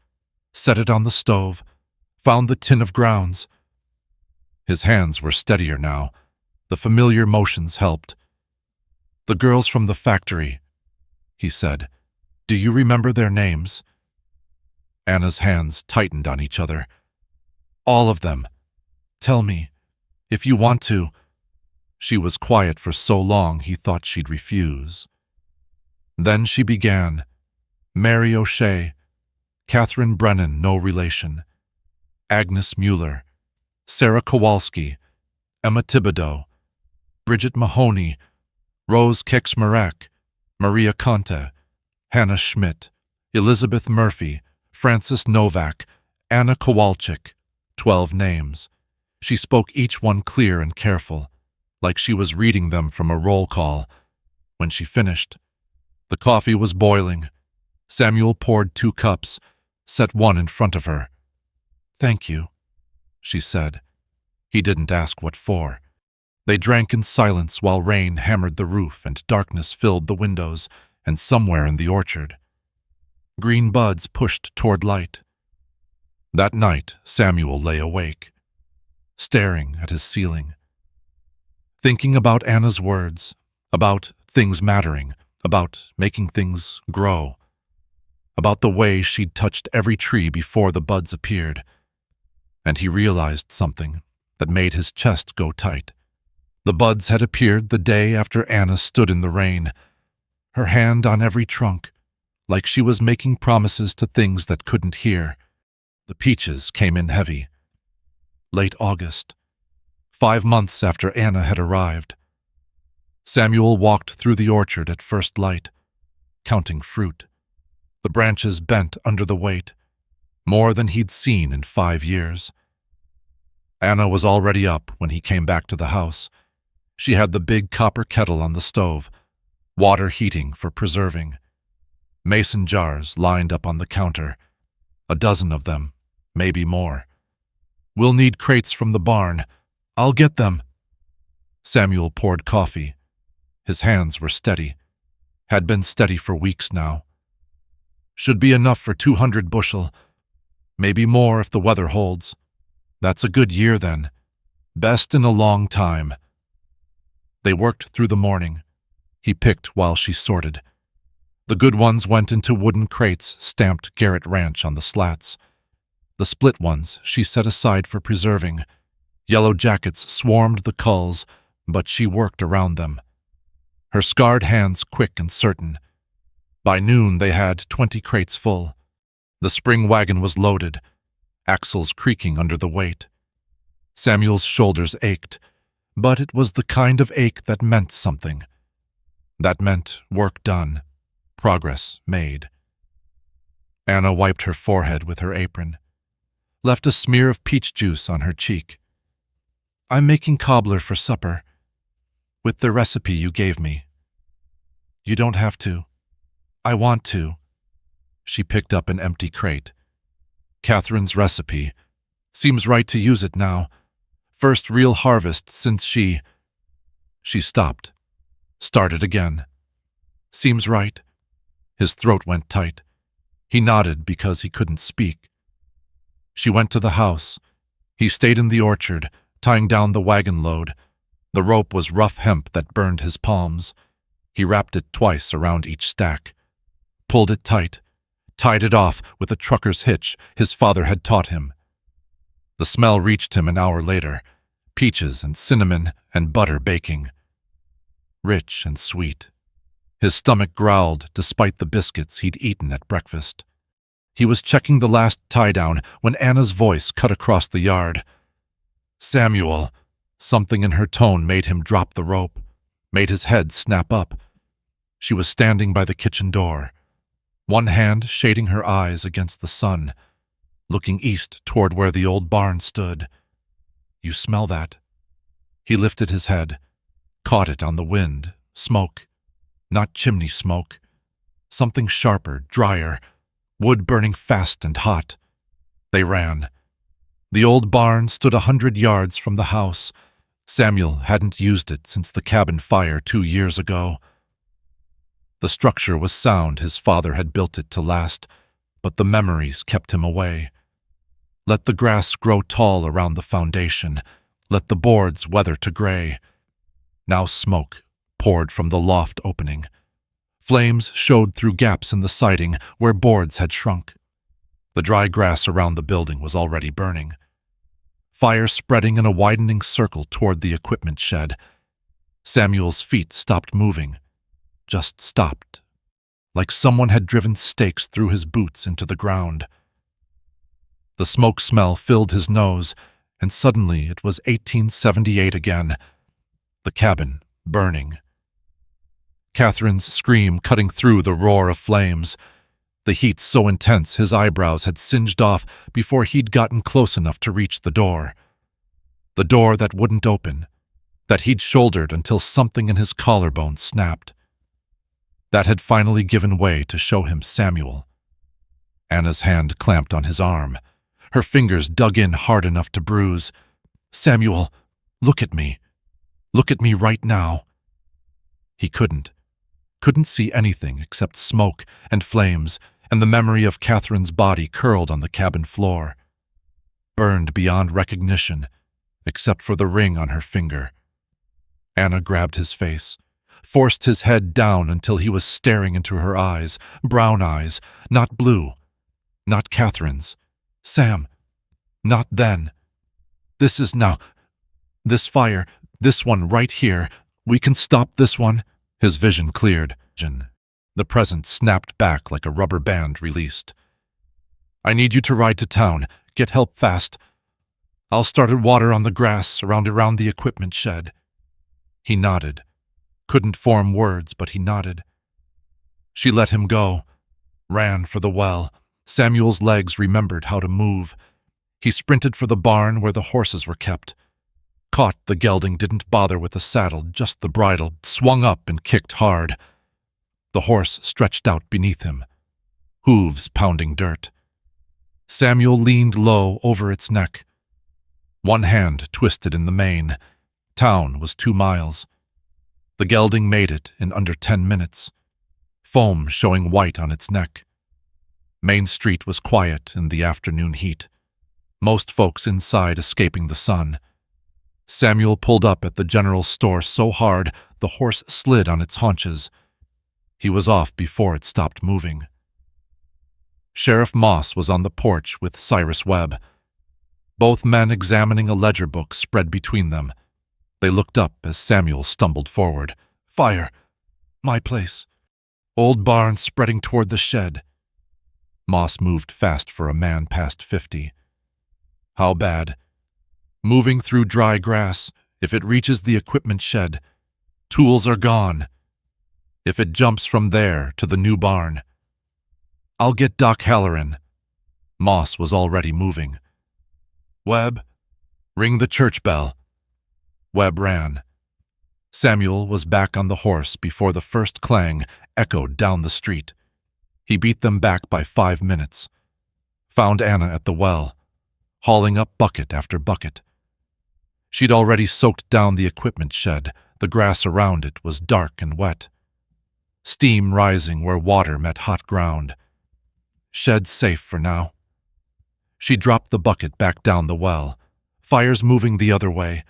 set it on the stove, found the tin of grounds. His hands were steadier now. The familiar motions helped. "The girls from the factory," he said. "Do you remember their names?" Anna's hands tightened on each other. "All of them. Tell me, if you want to." She was quiet for so long he thought she'd refuse. Then she began. Mary O'Shea, Catherine Brennan, no relation, Agnes Mueller, Sarah Kowalski, Emma Thibodeau, Bridget Mahoney, Rose Keksmarek, Maria Conte, Hannah Schmidt, Elizabeth Murphy, Frances Novak, Anna Kowalczyk. 12 names. She spoke each one clear and careful, like she was reading them from a roll call. When she finished, the coffee was boiling. Samuel poured 2 cups, set one in front of her. "Thank you," she said. He didn't ask what for. They drank in silence while rain hammered the roof and darkness filled the windows and somewhere in the orchard. Green buds pushed toward light. That night, Samuel lay awake, staring at his ceiling, thinking about Anna's words, about things mattering, about making things grow, about the way she'd touched every tree before the buds appeared. And he realized something that made his chest go tight. The buds had appeared the day after Anna stood in the rain, her hand on every trunk, like she was making promises to things that couldn't hear. The peaches came in heavy. Late August, 5 months after Anna had arrived. Samuel walked through the orchard at first light, counting fruit. The branches bent under the weight, more than he'd seen in 5 years. Anna was already up when he came back to the house. She had the big copper kettle on the stove, water heating for preserving. Mason jars lined up on the counter, a dozen of them, maybe more. "We'll need crates from the barn. I'll get them." Samuel poured coffee. His hands were steady, had been steady for weeks now. "Should be enough for 200 bushel, maybe more if the weather holds. That's a good year then. Best in a long time." They worked through the morning. He picked while she sorted. The good ones went into wooden crates stamped Garrett Ranch on the slats. The split ones she set aside for preserving. Yellow jackets swarmed the culls, but she worked around them. Her scarred hands quick and certain. By noon they had 20 crates full. The spring wagon was loaded, axles creaking under the weight. Samuel's shoulders ached, but it was the kind of ache that meant something. That meant work done, progress made. Anna wiped her forehead with her apron, left a smear of peach juice on her cheek. "I'm making cobbler for supper, with the recipe you gave me." "You don't have to. I want to." She picked up an empty crate. "Catherine's recipe. Seems right to use it now. First real harvest since she..." She stopped, started again. "Seems right." His throat went tight. He nodded because he couldn't speak. She went to the house. He stayed in the orchard, tying down the wagon load. The rope was rough hemp that burned his palms. He wrapped it twice around each stack, pulled it tight, tied it off with a trucker's hitch his father had taught him. The smell reached him an hour later, peaches and cinnamon and butter baking. Rich and sweet. His stomach growled despite the biscuits he'd eaten at breakfast. He was checking the last tie-down when Anna's voice cut across the yard. "Samuel." Something in her tone made him drop the rope, made his head snap up. She was standing by the kitchen door, one hand shading her eyes against the sun, looking east toward where the old barn stood. "You smell that?" He lifted his head, caught it on the wind. Smoke. Not chimney smoke. Something sharper, drier, wood burning fast and hot. They ran. The old barn stood 100 yards from the house. Samuel hadn't used it since the cabin fire 2 years ago. The structure was sound. His father had built it to last, but the memories kept him away. Let the grass grow tall around the foundation. Let the boards weather to gray. Now smoke poured from the loft opening. Flames showed through gaps in the siding where boards had shrunk. The dry grass around the building was already burning. Fire spreading in a widening circle toward the equipment shed. Samuel's feet stopped moving, just stopped, like someone had driven stakes through his boots into the ground. The smoke smell filled his nose, and suddenly it was 1878 again, the cabin burning. Catherine's scream cutting through the roar of flames, the heat so intense his eyebrows had singed off before he'd gotten close enough to reach the door. The door that wouldn't open, that he'd shouldered until something in his collarbone snapped. That had finally given way to show him Samuel. Anna's hand clamped on his arm. Her fingers dug in hard enough to bruise. "Samuel, look at me. Look at me right now." He couldn't see anything except smoke and flames, and the memory of Catherine's body curled on the cabin floor. Burned beyond recognition, except for the ring on her finger. Anna grabbed his face, forced his head down until he was staring into her eyes, brown eyes, not blue, not Catherine's. "Sam, not then. This is now. This fire, this one right here. We can stop this one." His vision cleared. The present snapped back like a rubber band released. "I need you to ride to town. Get help fast. I'll start at water on the grass around the equipment shed." He nodded. Couldn't form words, but he nodded. She let him go, ran for the well. Samuel's legs remembered how to move. He sprinted for the barn where the horses were kept. Caught the gelding didn't bother with the saddle, just the bridle, swung up and kicked hard. The horse stretched out beneath him, hooves pounding dirt. Samuel leaned low over its neck. One hand twisted in the mane. Town was 2 miles. The gelding made it in under 10 minutes, foam showing white on its neck. Main Street was quiet in the afternoon heat, most folks inside escaping the sun. Samuel pulled up at the general store so hard the horse slid on its haunches. He was off before it stopped moving. Sheriff Moss was on the porch with Cyrus Webb. Both men examining a ledger book spread between them. They looked up as Samuel stumbled forward. "Fire! My place. Old barn spreading toward the shed." Moss moved fast for a man past 50. "How bad?" "Moving through dry grass. If it reaches the equipment shed, tools are gone. If it jumps from there to the new barn." "I'll get Doc Halloran." Moss was already moving. "Webb, ring the church bell." Webb ran. Samuel was back on the horse before the first clang echoed down the street. He beat them back by 5 minutes. Found Anna at the well, hauling up bucket after bucket. She'd already soaked down the equipment shed. The grass around it was dark and wet. Steam rising where water met hot ground. Shed safe for now. She dropped the bucket back down the well. Fire's moving the other way,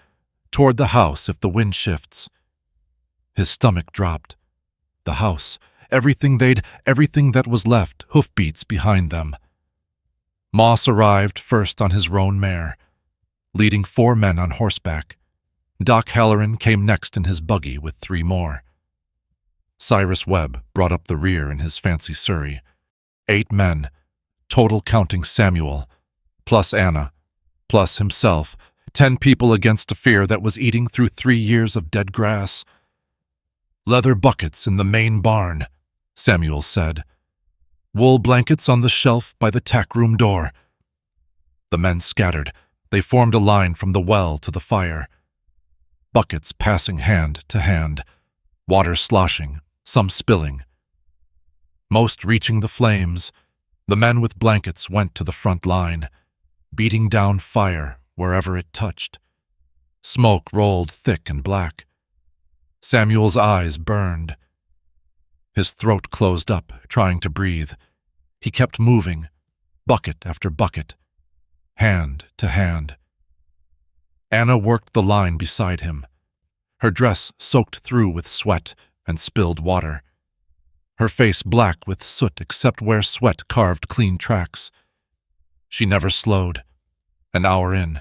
toward the house if the wind shifts. His stomach dropped. The house, everything that was left, hoofbeats behind them. Moss arrived first on his roan mare, leading 4 men on horseback. Doc Halloran came next in his buggy with 3 more. Cyrus Webb brought up the rear in his fancy surrey. 8 men, total counting Samuel, plus Anna, plus himself. 10 people against a fear that was eating through 3 years of dead grass. "Leather buckets in the main barn," Samuel said. "Wool blankets on the shelf by the tack room door." The men scattered. They formed a line from the well to the fire. Buckets passing hand to hand, water sloshing, some spilling. Most reaching the flames, the men with blankets went to the front line, beating down fire wherever it touched. Smoke rolled thick and black. Samuel's eyes burned. His throat closed up, trying to breathe. He kept moving, bucket after bucket, hand to hand. Anna worked the line beside him, her dress soaked through with sweat and spilled water, her face black with soot except where sweat carved clean tracks. She never slowed. An hour in,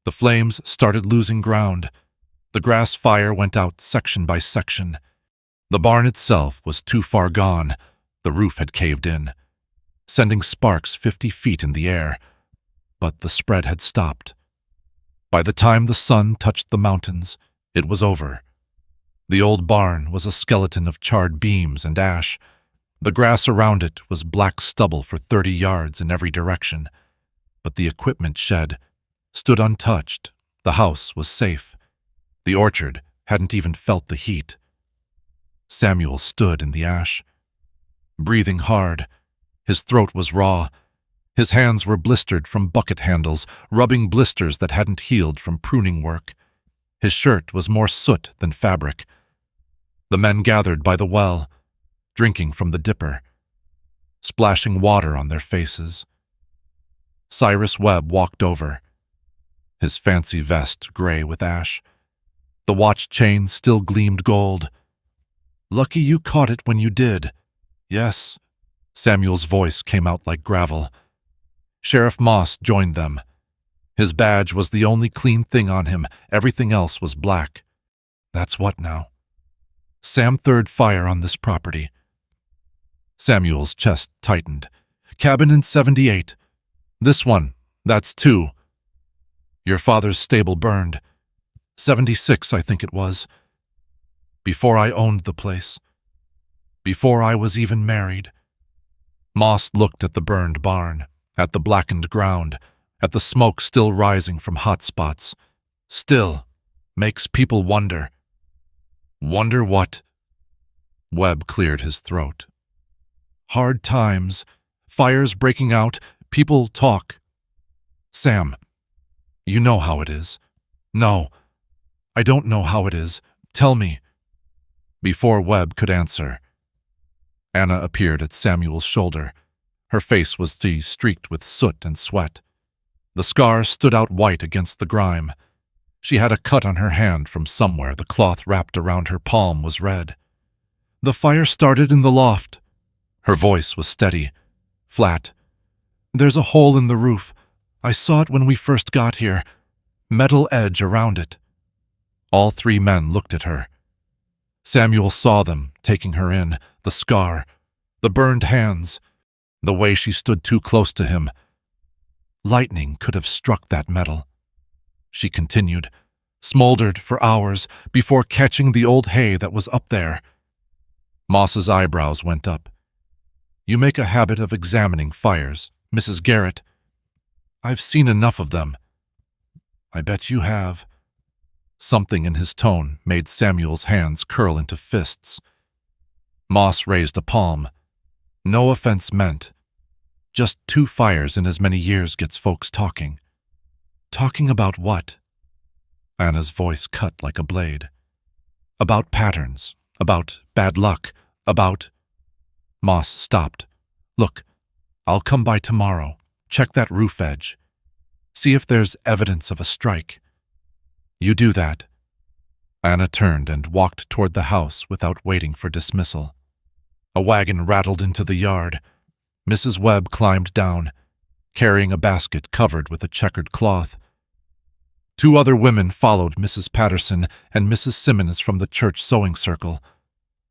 the flames started losing ground. The grass fire went out section by section. The barn itself was too far gone. The roof had caved in, sending sparks 50 feet in the air, but the spread had stopped. By the time the sun touched the mountains, it was over. The old barn was a skeleton of charred beams and ash. The grass around it was black stubble for 30 yards in every direction, but the equipment shed stood untouched. The house was safe. The orchard hadn't even felt the heat. Samuel stood in the ash, breathing hard. His throat was raw. His hands were blistered from bucket handles, rubbing blisters that hadn't healed from pruning work. His shirt was more soot than fabric. The men gathered by the well, drinking from the dipper, splashing water on their faces. Cyrus Webb walked over, his fancy vest gray with ash. The watch chain still gleamed gold. "Lucky you caught it when you did." "Yes." Samuel's voice came out like gravel. Sheriff Moss joined them. His badge was the only clean thing on him. Everything else was black. "That's what now?" "Sam, third fire on this property." Samuel's chest tightened. "Cabin in 78. This one, that's 2. Your father's stable burned. 76, I think it was. Before I owned the place. Before I was even married." Moss looked at the burned barn, at the blackened ground, at the smoke still rising from hot spots. "Still, makes people wonder." "Wonder what?" Webb cleared his throat. "Hard times, fires breaking out, people talk. Sam, you know how it is." "No, I don't know how it is. Tell me." Before Webb could answer, Anna appeared at Samuel's shoulder. Her face was streaked with soot and sweat. The scar stood out white against the grime. She had a cut on her hand from somewhere. The cloth wrapped around her palm was red. "The fire started in the loft." Her voice was steady, flat. "There's a hole in the roof. I saw it when we first got here. Metal edge around it." All 3 men looked at her. Samuel saw them, taking her in, the scar, the burned hands, the way she stood too close to him. Lightning could have struck that metal. She continued, smoldered for hours before catching the old hay that was up there. Moss's eyebrows went up. "You make a habit of examining fires, Mrs. Garrett." "I've seen enough of them." "I bet you have." Something in his tone made Samuel's hands curl into fists. Moss raised a palm. "No offense meant. Just 2 fires in as many years gets folks talking." "Talking about what?" Anna's voice cut like a blade. "About patterns, about bad luck, about—" Moss stopped. "Look, I'll come by tomorrow. Check that roof edge. See if there's evidence of a strike. You do that." Anna turned and walked toward the house without waiting for dismissal. A wagon rattled into the yard. Mrs. Webb climbed down, carrying a basket covered with a checkered cloth. 2 other women followed Mrs. Patterson and Mrs. Simmons from the church sewing circle.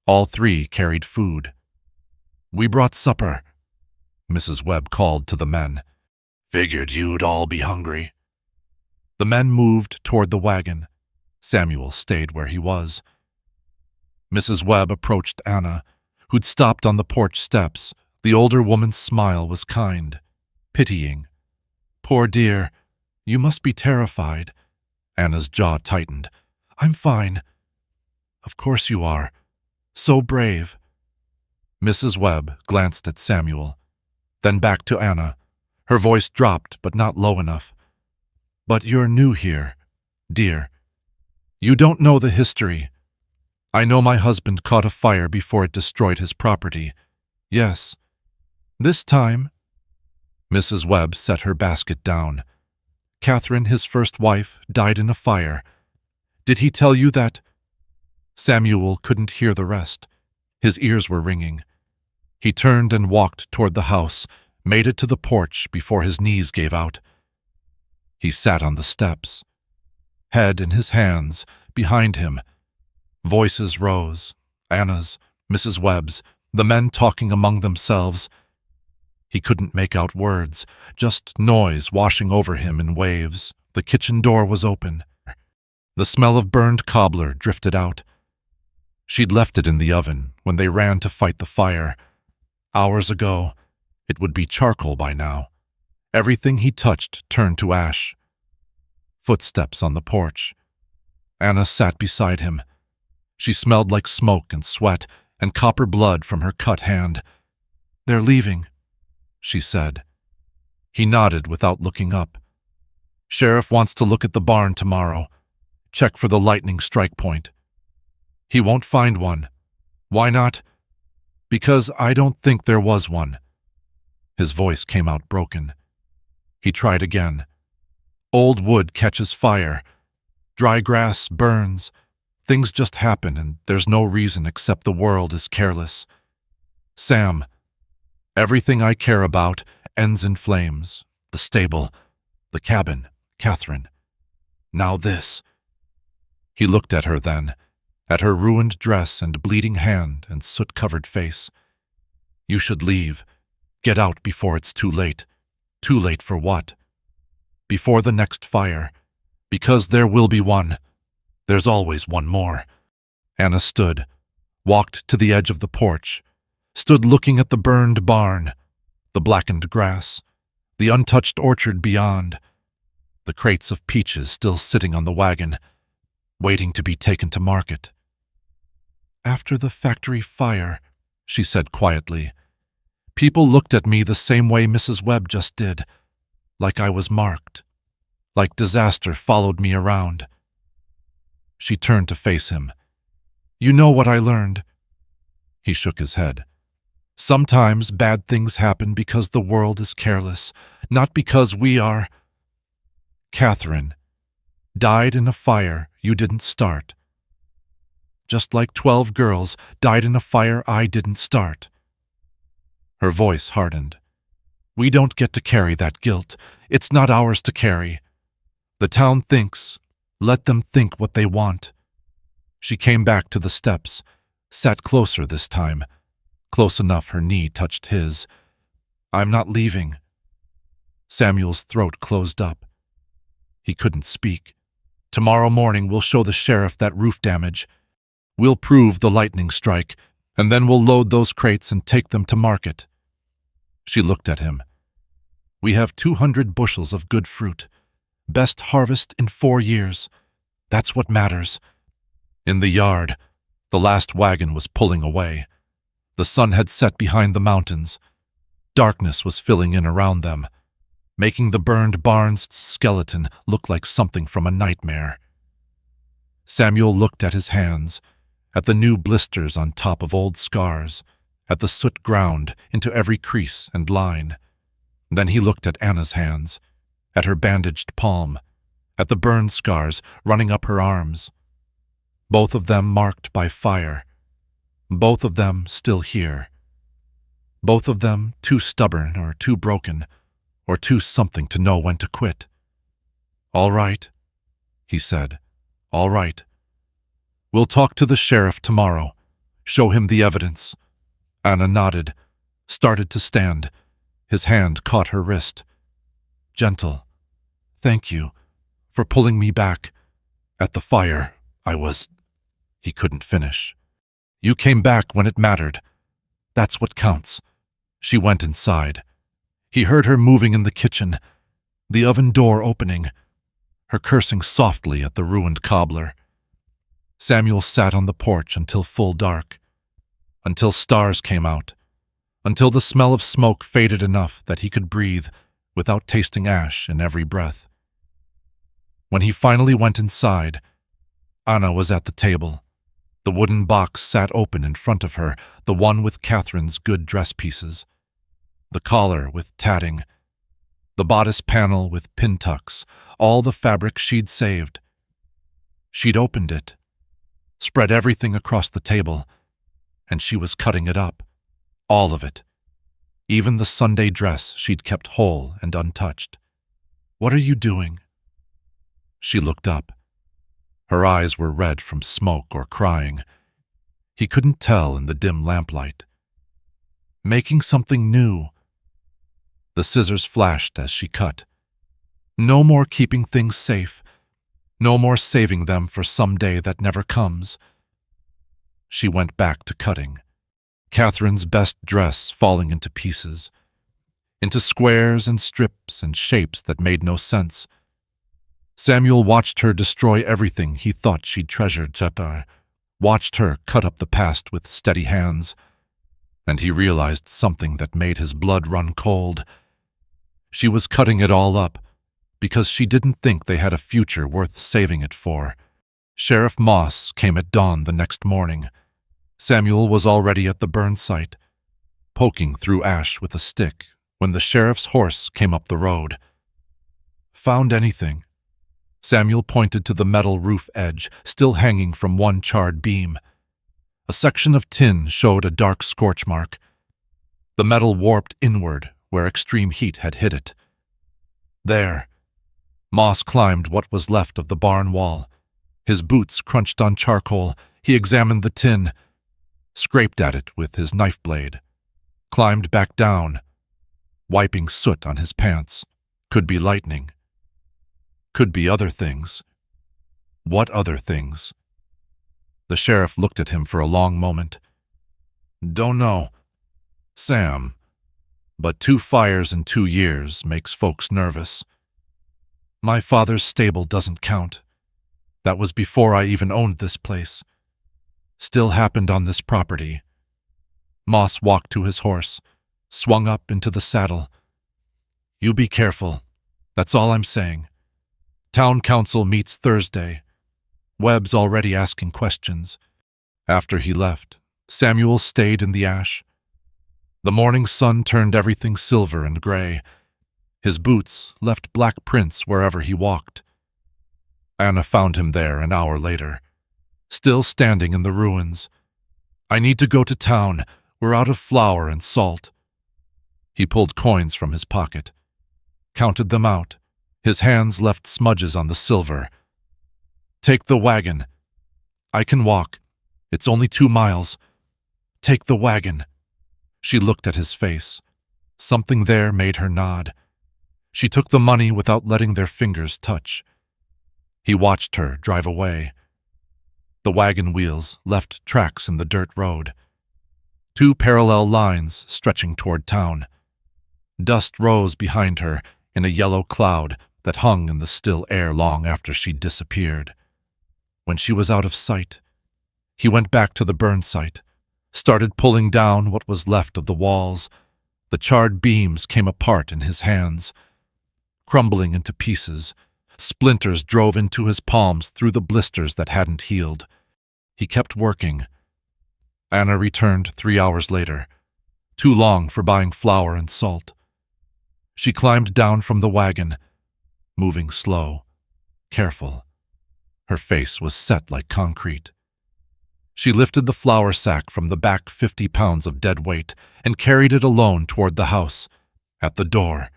All 3 carried food. "We brought supper," Mrs. Webb called to the men. "Figured you'd all be hungry." The men moved toward the wagon. Samuel stayed where he was. Mrs. Webb approached Anna, who'd stopped on the porch steps. The older woman's smile was kind, pitying. "Poor dear, you must be terrified." Anna's jaw tightened. "I'm fine." "Of course you are. So brave." Mrs. Webb glanced at Samuel, then back to Anna. Her voice dropped, but not low enough. "But you're new here, dear. You don't know the history. I know my husband caught a fire before it destroyed his property. Yes, This time, Mrs. Webb set her basket down. Catherine, his first wife, died in a fire. Did he tell you that? Samuel couldn't hear the rest. His ears were ringing. He turned and walked toward the house, made it to the porch before his knees gave out. He sat on the steps, head in his hands, behind him. Voices rose, Anna's, Mrs. Webb's, the men talking among themselves. He couldn't make out words, just noise washing over him in waves. The kitchen door was open. The smell of burned cobbler drifted out. She'd left it in the oven when they ran to fight the fire. Hours ago, it would be charcoal by now. Everything he touched turned to ash. Footsteps on the porch. Anna sat beside him. She smelled like smoke and sweat and copper blood from her cut hand. "They're leaving," she said. He nodded without looking up. "Sheriff wants to look at the barn tomorrow. Check for the lightning strike point." "He won't find one." "Why not?" "Because I don't think there was one." His voice came out broken. He tried again. "Old wood catches fire. Dry grass burns. Things just happen, and there's no reason except the world is careless. Sam, everything I care about ends in flames. The stable, the cabin, Catherine. Now this." He looked at her then, at her ruined dress and bleeding hand and soot-covered face. "You should leave. Get out before it's too late." "Too late for what?" "Before the next fire. Because there will be one. There's always one more." Anna stood, walked to the edge of the porch, stood looking at the burned barn, the blackened grass, the untouched orchard beyond, the crates of peaches still sitting on the wagon, waiting to be taken to market. "After the factory fire," she said quietly, "people looked at me the same way Mrs. Webb just did, like I was marked, like disaster followed me around." She turned to face him. "You know what I learned?" He shook his head. "Sometimes bad things happen because the world is careless, not because we are." "Catherine died in a fire you didn't start. Just like 12 girls died in a fire I didn't start." Her voice hardened. "We don't get to carry that guilt. It's not ours to carry. The town thinks. Let them think what they want." She came back to the steps, sat closer this time, close enough her knee touched his. "I'm not leaving." Samuel's throat closed up. He couldn't speak. "Tomorrow morning we'll show the sheriff that roof damage. We'll prove the lightning strike, and then we'll load those crates and take them to market." She looked at him. "We have 200 bushels of good fruit. Best harvest in 4 years. That's what matters." In the yard, the last wagon was pulling away. The sun had set behind the mountains. Darkness was filling in around them, making the burned barn's skeleton look like something from a nightmare. Samuel looked at his hands, at the new blisters on top of old scars, at the soot ground into every crease and line. Then he looked at Anna's hands, at her bandaged palm, at the burn scars running up her arms. Both of them marked by fire. Both of them still here. Both of them too stubborn or too broken, or too something to know when to quit. "All right," he said. "All right. We'll talk to the sheriff tomorrow. Show him the evidence." Anna nodded, started to stand. His hand caught her wrist. "Gentle. Thank you for pulling me back. At the fire, I was—" He couldn't finish. "You came back when it mattered. That's what counts." She went inside. He heard her moving in the kitchen, the oven door opening, her cursing softly at the ruined cobbler. Samuel sat on the porch until full dark, until stars came out, until the smell of smoke faded enough that he could breathe without tasting ash in every breath. When he finally went inside, Anna was at the table. The wooden box sat open in front of her, the one with Catherine's good dress pieces. The collar with tatting, the bodice panel with pin tucks, all the fabric she'd saved. She'd opened it, spread everything across the table, and she was cutting it up, all of it, even the Sunday dress she'd kept whole and untouched. "What are you doing?" She looked up. Her eyes were red from smoke or crying. He couldn't tell in the dim lamplight. "Making something new." The scissors flashed as she cut. No more keeping things safe. No more saving them for some day that never comes. She went back to cutting. Catherine's best dress falling into pieces, into squares and strips and shapes that made no sense. Samuel watched her destroy everything he thought she'd treasured, watched her cut up the past with steady hands, and he realized something that made his blood run cold. She was cutting it all up because she didn't think they had a future worth saving it for. Sheriff Moss came at dawn the next morning. Samuel was already at the burn site, poking through ash with a stick when the sheriff's horse came up the road. "Found anything?" Samuel pointed to the metal roof edge, still hanging from one charred beam. A section of tin showed a dark scorch mark. The metal warped inward where extreme heat had hit it. There. Moss climbed what was left of the barn wall. His boots crunched on charcoal. He examined the tin, scraped at it with his knife blade, climbed back down, wiping soot on his pants. Could be lightning. Could be other things. What other things? The sheriff looked at him for a long moment. "Don't know, Sam, but 2 fires in 2 years makes folks nervous. My father's stable doesn't count. That was before I even owned this place. Still happened on this property." Moss walked to his horse, swung up into the saddle. "You be careful. That's all I'm saying. Town council meets Thursday. Webb's already asking questions." After he left, Samuel stayed in the ash. The morning sun turned everything silver and gray. His boots left black prints wherever he walked. Anna found him there an hour later, still standing in the ruins. "I need to go to town. We're out of flour and salt." He pulled coins from his pocket, counted them out. His hands left smudges on the silver. "Take the wagon. I can walk. It's only 2 miles. Take the wagon." She looked at his face. Something there made her nod. She took the money without letting their fingers touch. He watched her drive away. The wagon wheels left tracks in the dirt road. 2 parallel lines stretching toward town. Dust rose behind her in a yellow cloud that hung in the still air long after she'd disappeared. When she was out of sight, he went back to the burn site, started pulling down what was left of the walls. The charred beams came apart in his hands, crumbling into pieces. Splinters drove into his palms through the blisters that hadn't healed. He kept working. Anna returned 3 hours later, too long for buying flour and salt. She climbed down from the wagon, moving slow, careful. Her face was set like concrete. She lifted the flour sack from the back 50 pounds of dead weight and carried it alone toward the house. At the door,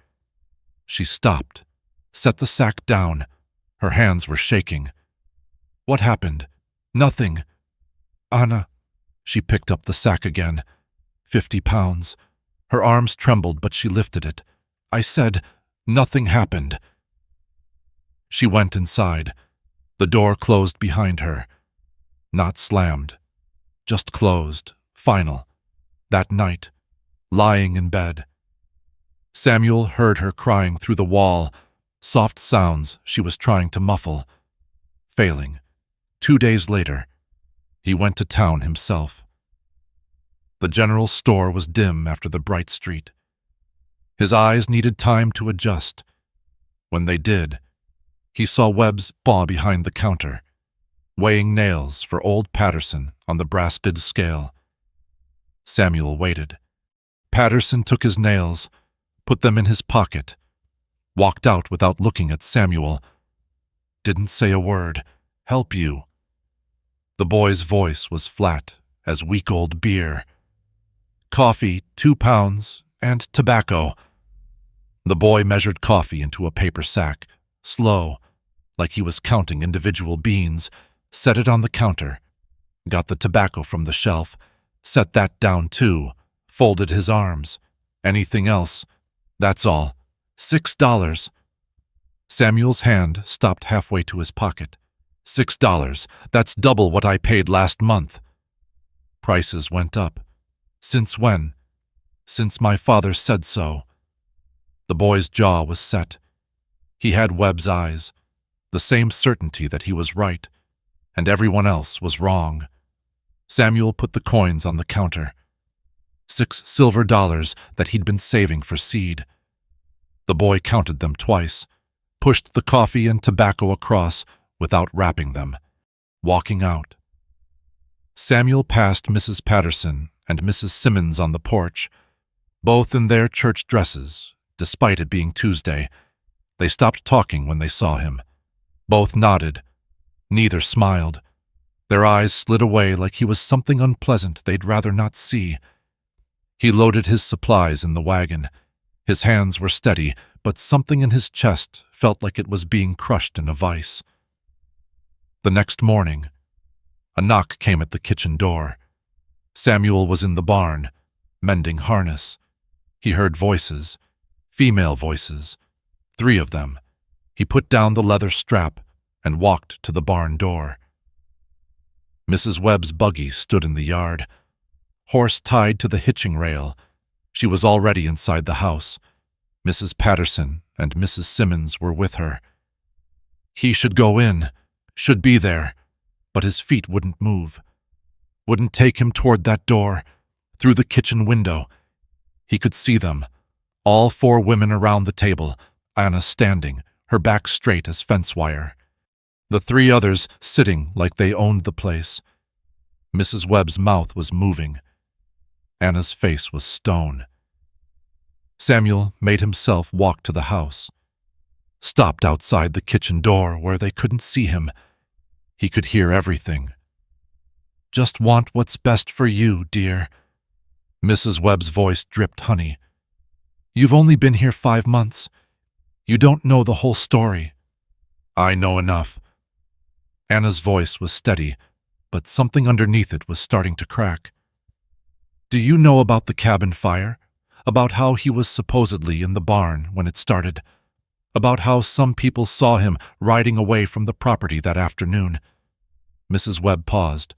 she stopped, set the sack down. Her hands were shaking. "What happened?" "Nothing." "Anna." She picked up the sack again. 50 pounds. Her arms trembled, but she lifted it. "I said, nothing happened." She went inside. The door closed behind her. Not slammed, just closed, final. That night, lying in bed, Samuel heard her crying through the wall, soft sounds she was trying to muffle. Failing. 2 days later, he went to town himself. The general store was dim after the bright street. His eyes needed time to adjust. When they did, he saw Webb's paw behind the counter, weighing nails for old Patterson on the brassed scale. Samuel waited. Patterson took his nails, put them in his pocket, walked out without looking at Samuel. Didn't say a word. Help you. The boy's voice was flat as week-old beer. Coffee, 2 pounds, and tobacco. The boy measured coffee into a paper sack, slow, like he was counting individual beans, set it on the counter, got the tobacco from the shelf, set that down too, folded his arms. Anything else? That's all. $6. Samuel's hand stopped halfway to his pocket. $6. That's double what I paid last month. Prices went up. Since when? Since my father said so. The boy's jaw was set. He had Webb's eyes, the same certainty that he was right, and everyone else was wrong. Samuel put the coins on the counter. 6 silver dollars that he'd been saving for seed. The boy counted them twice, pushed the coffee and tobacco across without wrapping them, walking out. Samuel passed Mrs. Patterson and Mrs. Simmons on the porch, both in their church dresses, despite it being Tuesday. They stopped talking when they saw him. Both nodded. Neither smiled. Their eyes slid away like he was something unpleasant they'd rather not see. He loaded his supplies in the wagon. His hands were steady, but something in his chest felt like it was being crushed in a vice. The next morning, a knock came at the kitchen door. Samuel was in the barn, mending harness. He heard voices, female voices, 3 of them. He put down the leather strap and walked to the barn door. Mrs. Webb's buggy stood in the yard, horse tied to the hitching rail. She was already inside the house. Mrs. Patterson and Mrs. Simmons were with her. He should go in, should be there, but his feet wouldn't move. Wouldn't take him toward that door, through the kitchen window. He could see them, all 4 women around the table, Anna standing, her back straight as fence wire. The 3 others sitting like they owned the place. Mrs. Webb's mouth was moving. Anna's face was stone. Samuel made himself walk to the house. Stopped outside the kitchen door where they couldn't see him. He could hear everything. Just want what's best for you, dear. Mrs. Webb's voice dripped honey. You've only been here 5 months. You don't know the whole story. I know enough. Anna's voice was steady, but something underneath it was starting to crack. Do you know about the cabin fire? About how he was supposedly in the barn when it started? About how some people saw him riding away from the property that afternoon? Mrs. Webb paused.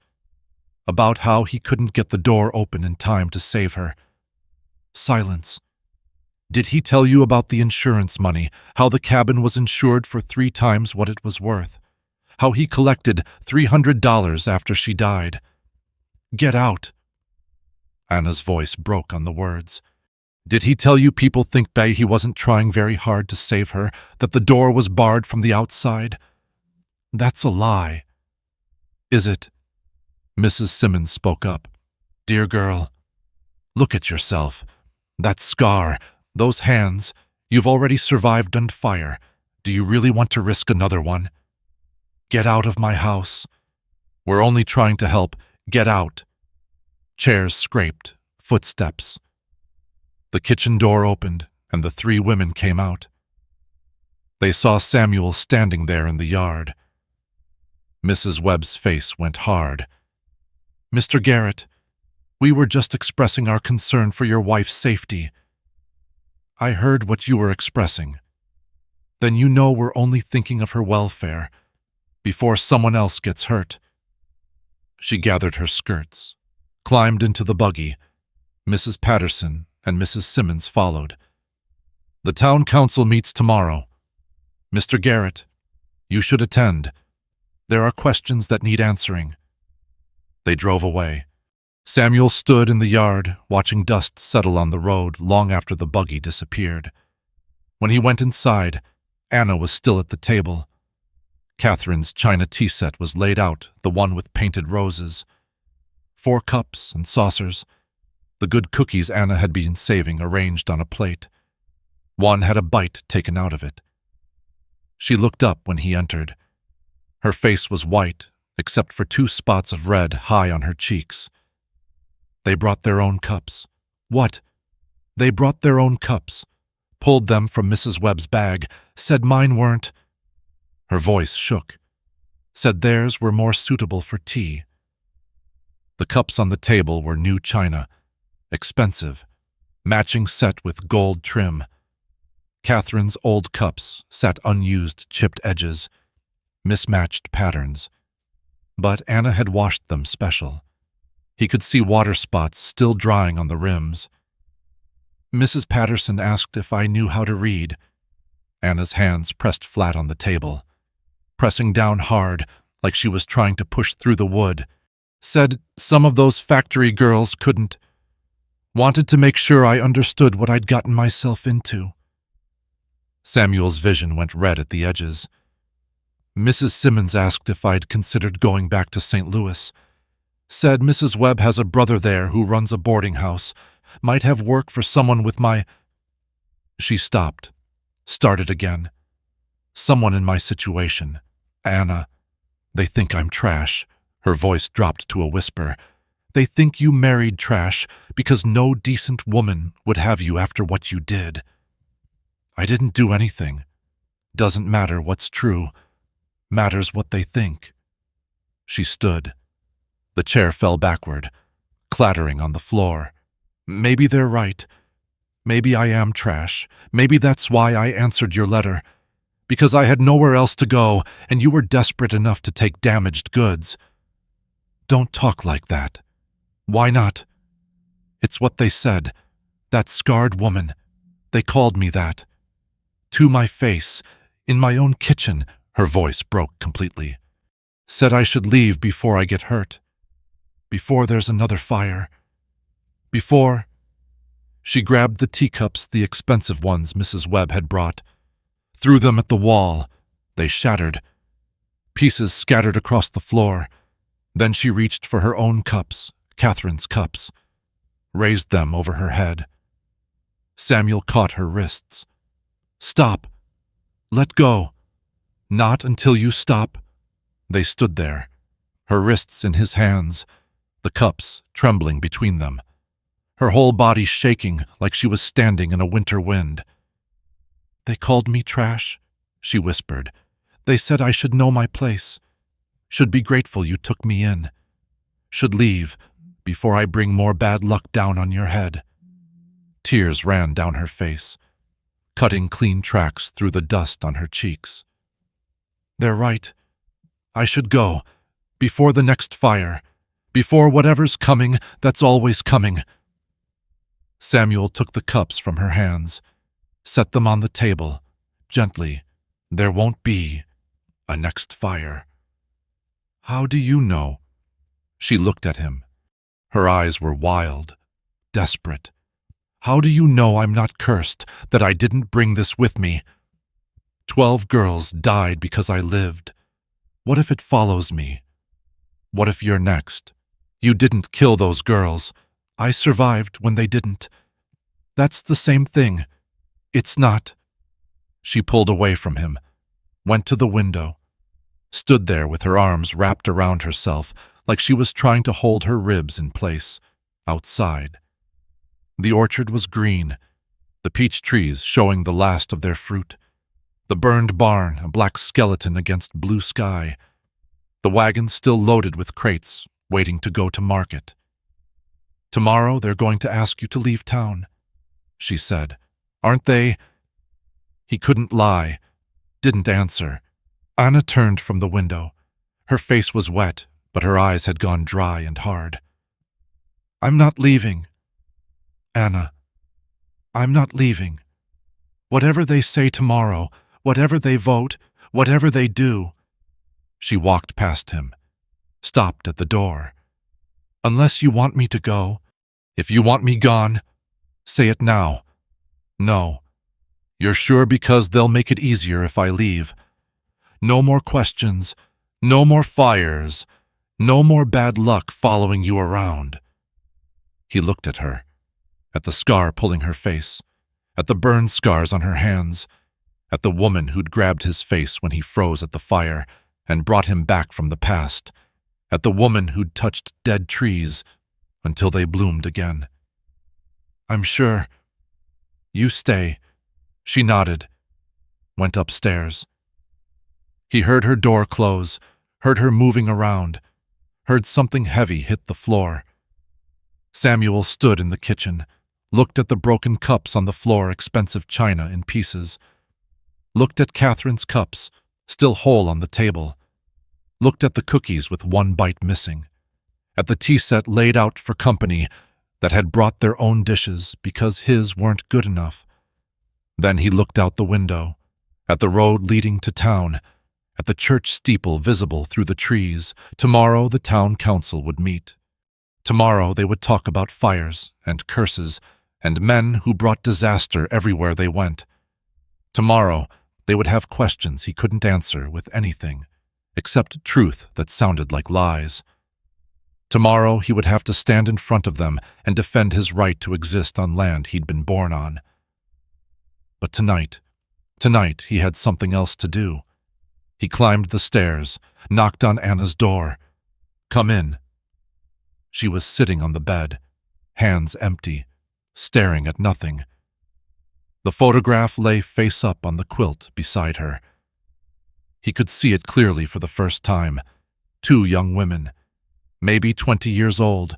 About how he couldn't get the door open in time to save her. Silence. Did he tell you about the insurance money, how the cabin was insured for 3 times what it was worth? How he collected $300 after she died? Get out. Anna's voice broke on the words. Did he tell you people think he wasn't trying very hard to save her, that the door was barred from the outside? That's a lie. Is it? Mrs. Simmons spoke up. Dear girl, look at yourself. That scar, those hands, you've already survived on fire. Do you really want to risk another one? Get out of my house. We're only trying to help. Get out. Chairs scraped, footsteps. The kitchen door opened, and the 3 women came out. They saw Samuel standing there in the yard. Mrs. Webb's face went hard. Mr. Garrett, we were just expressing our concern for your wife's safety. I heard what you were expressing. Then you know we're only thinking of her welfare, before someone else gets hurt. She gathered her skirts, climbed into the buggy. Mrs. Patterson and Mrs. Simmons followed. The town council meets tomorrow. Mr. Garrett, you should attend. There are questions that need answering. They drove away. Samuel stood in the yard, watching dust settle on the road long after the buggy disappeared. When he went inside, Anna was still at the table. Catherine's china tea set was laid out, the one with painted roses. 4 cups and saucers. The the good cookies Anna had been saving arranged on a plate. One had a bite taken out of it. She looked up when he entered. Her face was white, except for 2 spots of red high on her cheeks. They brought their own cups. What? They brought their own cups, pulled them from Mrs. Webb's bag, said mine weren't. Her voice shook, said theirs were more suitable for tea. The cups on the table were new china, expensive, matching set with gold trim. Catherine's old cups sat unused, chipped edges, mismatched patterns. But Anna had washed them special. He could see water spots still drying on the rims. Mrs. Patterson asked if I knew how to read. Anna's hands pressed flat on the table, pressing down hard like she was trying to push through the wood. Said some of those factory girls couldn't. Wanted to make sure I understood what I'd gotten myself into. Samuel's vision went red at the edges. Mrs. Simmons asked if I'd considered going back to St. Louis. Said Mrs. Webb has a brother there who runs a boarding house. Might have work for someone with my... She stopped, started again. Someone in my situation. Anna. They think I'm trash. Her voice dropped to a whisper. They think you married trash because no decent woman would have you after what you did. I didn't do anything. Doesn't matter what's true. Matters what they think. She stood. The chair fell backward, clattering on the floor. Maybe they're right. Maybe I am trash. Maybe that's why I answered your letter. Because I had nowhere else to go, and you were desperate enough to take damaged goods. Don't talk like that. Why not? It's what they said. That scarred woman. They called me that. To my face, in my own kitchen, her voice broke completely. Said I should leave before I get hurt. Before there's another fire. Before... She grabbed the teacups, the expensive ones Mrs. Webb had brought, threw them at the wall. They shattered. Pieces scattered across the floor. Then she reached for her own cups, Catherine's cups, raised them over her head. Samuel caught her wrists. Stop. Let go. Not until you stop. They stood there, her wrists in his hands, the cups trembling between them, her whole body shaking like she was standing in a winter wind. They called me trash, she whispered. They said I should know my place, should be grateful you took me in, should leave before I bring more bad luck down on your head. Tears ran down her face, cutting clean tracks through the dust on her cheeks. They're right. I should go, before the next fire, before whatever's coming that's always coming. Samuel took the cups from her hands, set them on the table, gently. There won't be a next fire. How do you know? She looked at him. Her eyes were wild, desperate. How do you know I'm not cursed, that I didn't bring this with me? 12 girls died because I lived. What if it follows me? What if you're next? You didn't kill those girls. I survived when they didn't. That's the same thing. It's not. She pulled away from him, went to the window, stood there with her arms wrapped around herself like she was trying to hold her ribs in place, outside. The orchard was green, the peach trees showing the last of their fruit, the burned barn a black skeleton against blue sky, the wagon still loaded with crates, waiting to go to market. Tomorrow they're going to ask you to leave town, she said. Aren't they? He couldn't lie, didn't answer. Anna turned from the window. Her face was wet, but her eyes had gone dry and hard. I'm not leaving. Anna, I'm not leaving. Whatever they say tomorrow, whatever they vote, whatever they do. She walked past him, stopped at the door. Unless you want me to go, if you want me gone, say it now. No. You're sure because they'll make it easier if I leave. No more questions, no more fires, no more bad luck following you around. He looked at her. at the scar pulling her face, at the burn scars on her hands, at the woman who'd grabbed his face when he froze at the fire and brought him back from the past, at the woman who'd touched dead trees until they bloomed again. "I'm sure. You stay." She nodded, went upstairs. He heard her door close, heard her moving around, heard something heavy hit the floor. Samuel stood in the kitchen, looked at the broken cups on the floor, expensive china in pieces, looked at Catherine's cups, still whole on the table, looked at the cookies with one bite missing, at the tea set laid out for company that had brought their own dishes because his weren't good enough. Then he looked out the window, at the road leading to town, at the church steeple visible through the trees. Tomorrow the town council would meet. Tomorrow they would talk about fires and curses and men who brought disaster everywhere they went. Tomorrow they would have questions he couldn't answer with anything, except truth that sounded like lies. Tomorrow he would have to stand in front of them and defend his right to exist on land he'd been born on. But tonight he had something else to do. He climbed the stairs, knocked on Anna's door. "Come in." She was sitting on the bed, hands empty, staring at nothing. The photograph lay face up on the quilt beside her. He could see it clearly for the first time. 2 young women, maybe 20 years old,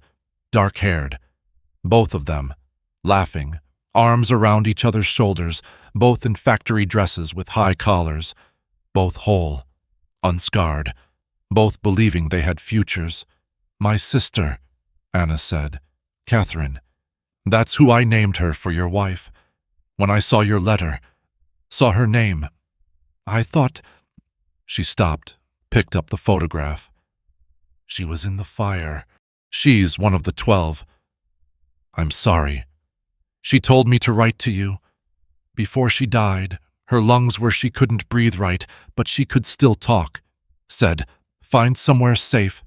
dark-haired, both of them, laughing, arms around each other's shoulders, both in factory dresses with high collars, both whole, unscarred, both believing they had futures. "My sister," Anna said. "Catherine. That's who I named her for your wife. When I saw your letter, saw her name, I thought—" She stopped, picked up the photograph. "She was in the fire. She's one of the 12. I'm sorry. She told me to write to you. Before she died, her lungs were she couldn't breathe right, but she could still talk. Said, find somewhere safe.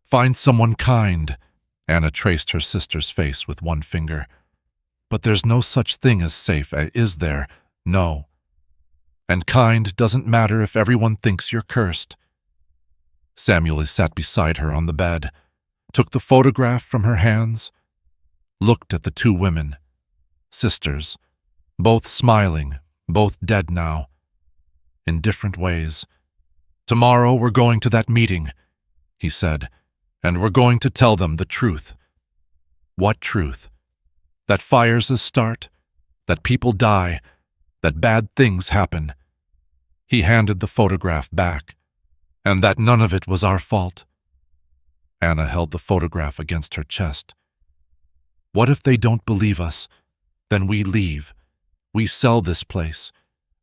Find someone kind." Anna traced her sister's face with one finger. "But there's no such thing as safe, is there? No. And kind doesn't matter if everyone thinks you're cursed." Samuel sat beside her on the bed, took the photograph from her hands, looked at the 2 women, sisters, both smiling, both dead now, in different ways. "Tomorrow we're going to that meeting," he said, "and we're going to tell them the truth." "What truth? That fires start, that people die, that bad things happen." He handed the photograph back. "And that none of it was our fault." Anna held the photograph against her chest. "What if they don't believe us? Then we leave. We sell this place.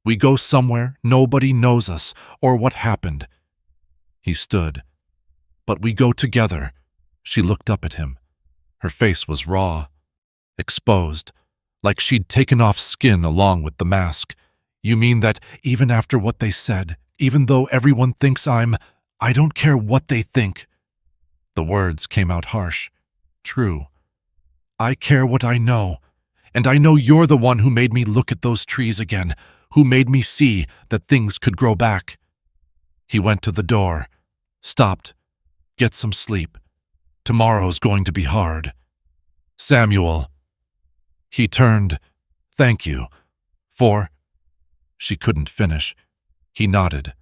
We go somewhere nobody knows us or what happened." He stood. "But we go together." She looked up at him. Her face was raw, exposed, like she'd taken off skin along with the mask. "You mean that even after what they said, even though everyone thinks I don't care what they think." The words came out harsh. "True. I care what I know. And I know you're the one who made me look at those trees again, who made me see that things could grow back." He went to the door, stopped. "Get some sleep. Tomorrow's going to be hard." "Samuel." He turned. "Thank you. For—" She couldn't finish. He nodded,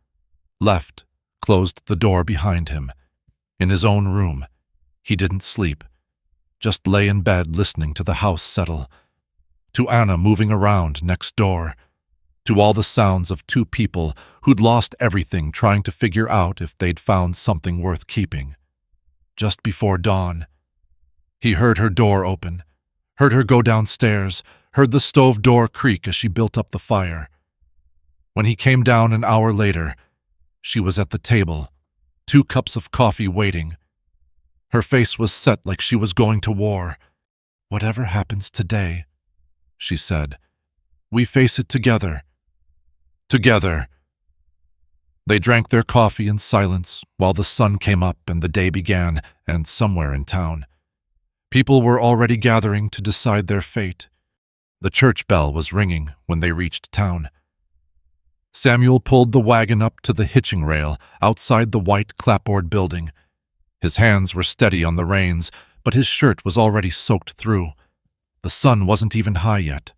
left, closed the door behind him. In his own room, he didn't sleep, just lay in bed listening to the house settle, to Anna moving around next door, to all the sounds of 2 people who'd lost everything trying to figure out if they'd found something worth keeping. Just before dawn, he heard her door open, heard her go downstairs, heard the stove door creak as she built up the fire. When he came down an hour later, she was at the table, 2 cups of coffee waiting. Her face was set like she was going to war. "Whatever happens today," she said, "we face it together. Together." They drank their coffee in silence while the sun came up and the day began, and somewhere in town, People were already gathering to decide their fate. The church bell was ringing when they reached town. Samuel pulled the wagon up to the hitching rail outside the white clapboard building. His hands were steady on the reins, but his shirt was already soaked through. The sun wasn't even high yet.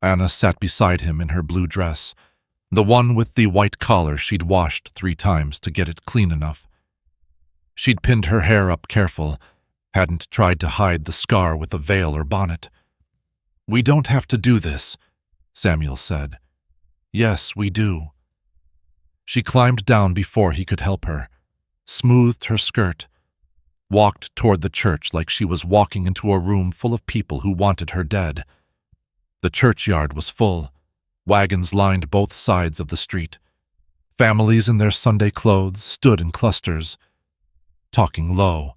Anna sat beside him in her blue dress, the one with the white collar she'd washed 3 times to get it clean enough. She'd pinned her hair up careful, hadn't tried to hide the scar with a veil or bonnet. "We don't have to do this," Samuel said. "Yes, we do." She climbed down before he could help her, smoothed her skirt, walked toward the church like she was walking into a room full of people who wanted her dead. The churchyard was full. Wagons lined both sides of the street. Families in their Sunday clothes stood in clusters, talking low.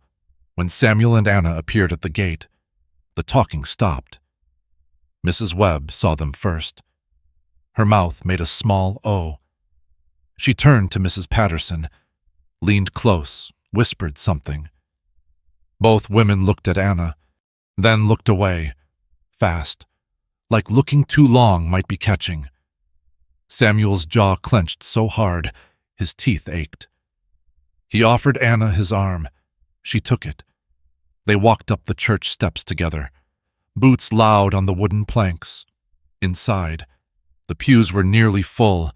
When Samuel and Anna appeared at the gate, the talking stopped. Mrs. Webb saw them first. Her mouth made a small O. She turned to Mrs. Patterson, leaned close, whispered something. Both women looked at Anna, then looked away, fast, like looking too long might be catching. Samuel's jaw clenched so hard, his teeth ached. He offered Anna his arm. She took it. They walked up the church steps together, boots loud on the wooden planks. Inside, the pews were nearly full,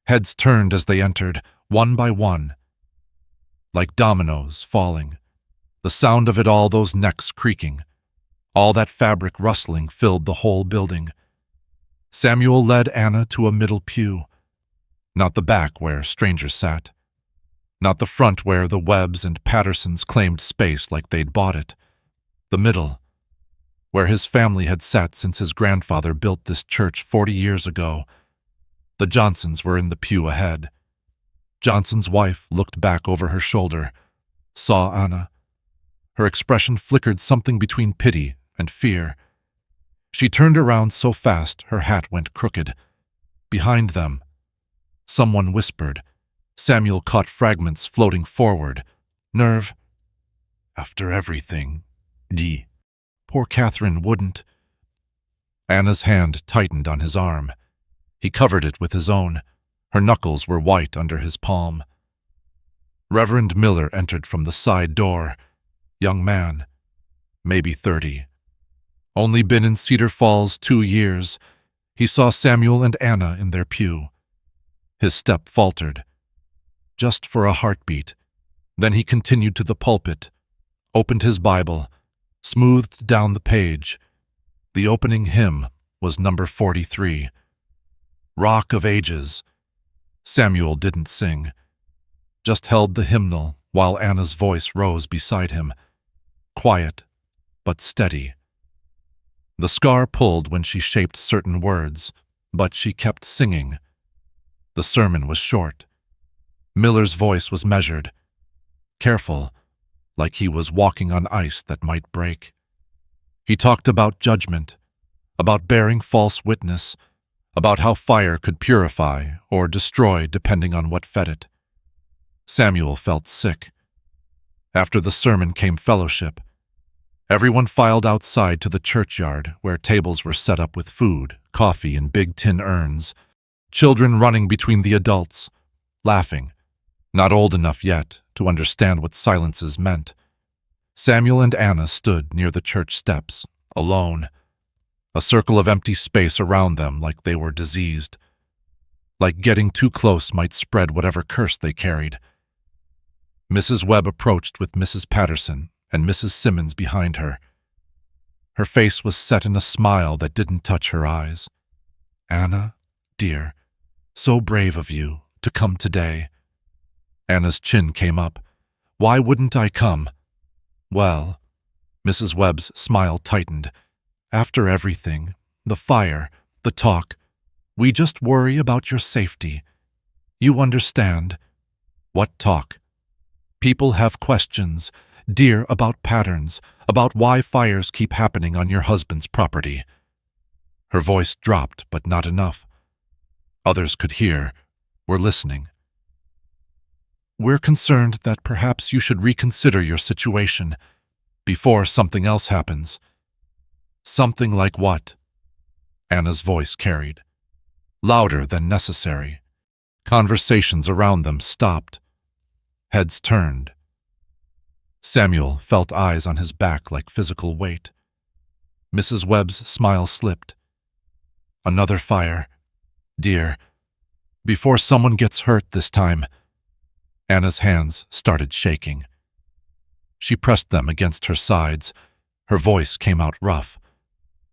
heads turned as they entered, one by one, like dominoes falling. The sound of it all, those necks creaking, all that fabric rustling filled the whole building. Samuel led Anna to a middle pew, not the back where strangers sat, not the front where the Webbs and Pattersons claimed space like they'd bought it. The middle, where his family had sat since his grandfather built this church 40 years ago. The Johnsons were in the pew ahead. Johnson's wife looked back over her shoulder, saw Anna. Her expression flickered something between pity and fear. She turned around so fast her hat went crooked. Behind them, someone whispered. Samuel caught fragments floating forward. "Nerve. After everything. D. Poor Catherine wouldn't." Anna's hand tightened on his arm. He covered it with his own. Her knuckles were white under his palm. Reverend Miller entered from the side door. Young man, maybe 30. Only been in Cedar Falls 2 years. He saw Samuel and Anna in their pew. His step faltered, just for a heartbeat. Then he continued to the pulpit, opened his Bible, smoothed down the page. The opening hymn was number 43. Rock of Ages. Samuel didn't sing, just held the hymnal while Anna's voice rose beside him, quiet but steady. The scar pulled when she shaped certain words, but she kept singing. The sermon was short. Miller's voice was measured, careful, like he was walking on ice that might break. He talked about judgment, about bearing false witness, about how fire could purify or destroy depending on what fed it. Samuel felt sick. After the sermon came fellowship. Everyone filed outside to the churchyard where tables were set up with food, coffee in big tin urns, children running between the adults, laughing, not old enough yet to understand what silences meant. Samuel and Anna stood near the church steps, alone, a circle of empty space around them like they were diseased, like getting too close might spread whatever curse they carried. Mrs. Webb approached with Mrs. Patterson and Mrs. Simmons behind her. Her face was set in a smile that didn't touch her eyes. "Anna, dear, so brave of you to come today." Anna's chin came up. "Why wouldn't I come?" "Well," Mrs. Webb's smile tightened. "After everything, the fire, the talk, we just worry about your safety. You understand." "What talk?" "People have questions, dear, about patterns, about why fires keep happening on your husband's property." Her voice dropped, but not enough. Others could hear, were listening. "We're concerned that perhaps you should reconsider your situation. before something else happens. Something like what? Anna's voice carried, louder than necessary. Conversations around them stopped. Heads turned. Samuel felt eyes on his back like physical weight. Mrs. Webb's smile slipped. Another fire. Dear, before someone gets hurt this time. Anna's hands started shaking. She pressed them against her sides. Her voice came out rough,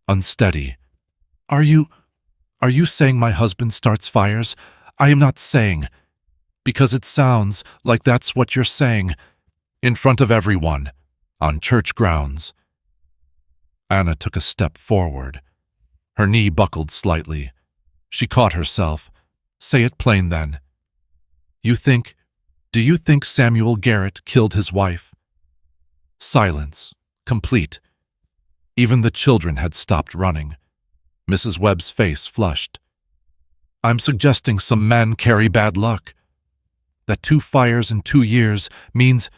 unsteady. Are you saying my husband starts fires? I am not saying. Because it sounds like that's what you're saying. In front of everyone, on church grounds. Anna took a step forward. Her knee buckled slightly. She caught herself. Say it plain then. Do you think Samuel Garrett killed his wife? Silence, complete. Even the children had stopped running. Mrs. Webb's face flushed. I'm suggesting some men carry bad luck. That 2 fires in 2 years means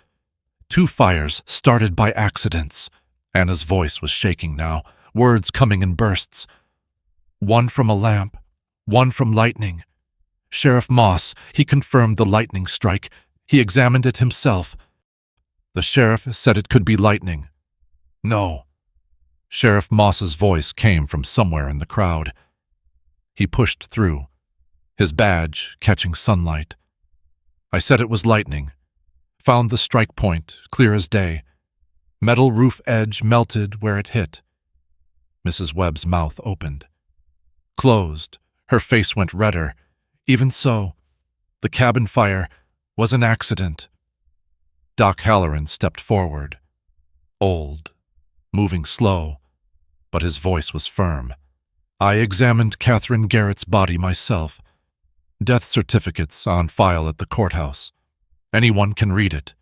2 fires started by accidents. Anna's voice was shaking now, words coming in bursts. 1 from a lamp, 1 from lightning. Sheriff Moss, he confirmed the lightning strike. He examined it himself. The sheriff said it could be lightning. No. Sheriff Moss's voice came from somewhere in the crowd. He pushed through, his badge catching sunlight. I said it was lightning. Found the strike point, clear as day. Metal roof edge melted where it hit. Mrs. Webb's mouth opened. Closed. Her face went redder. Even so, the cabin fire was an accident. Doc Halloran stepped forward. Old, moving slow, but his voice was firm. I examined Catherine Garrett's body myself. Death certificates on file at the courthouse. Anyone can read it.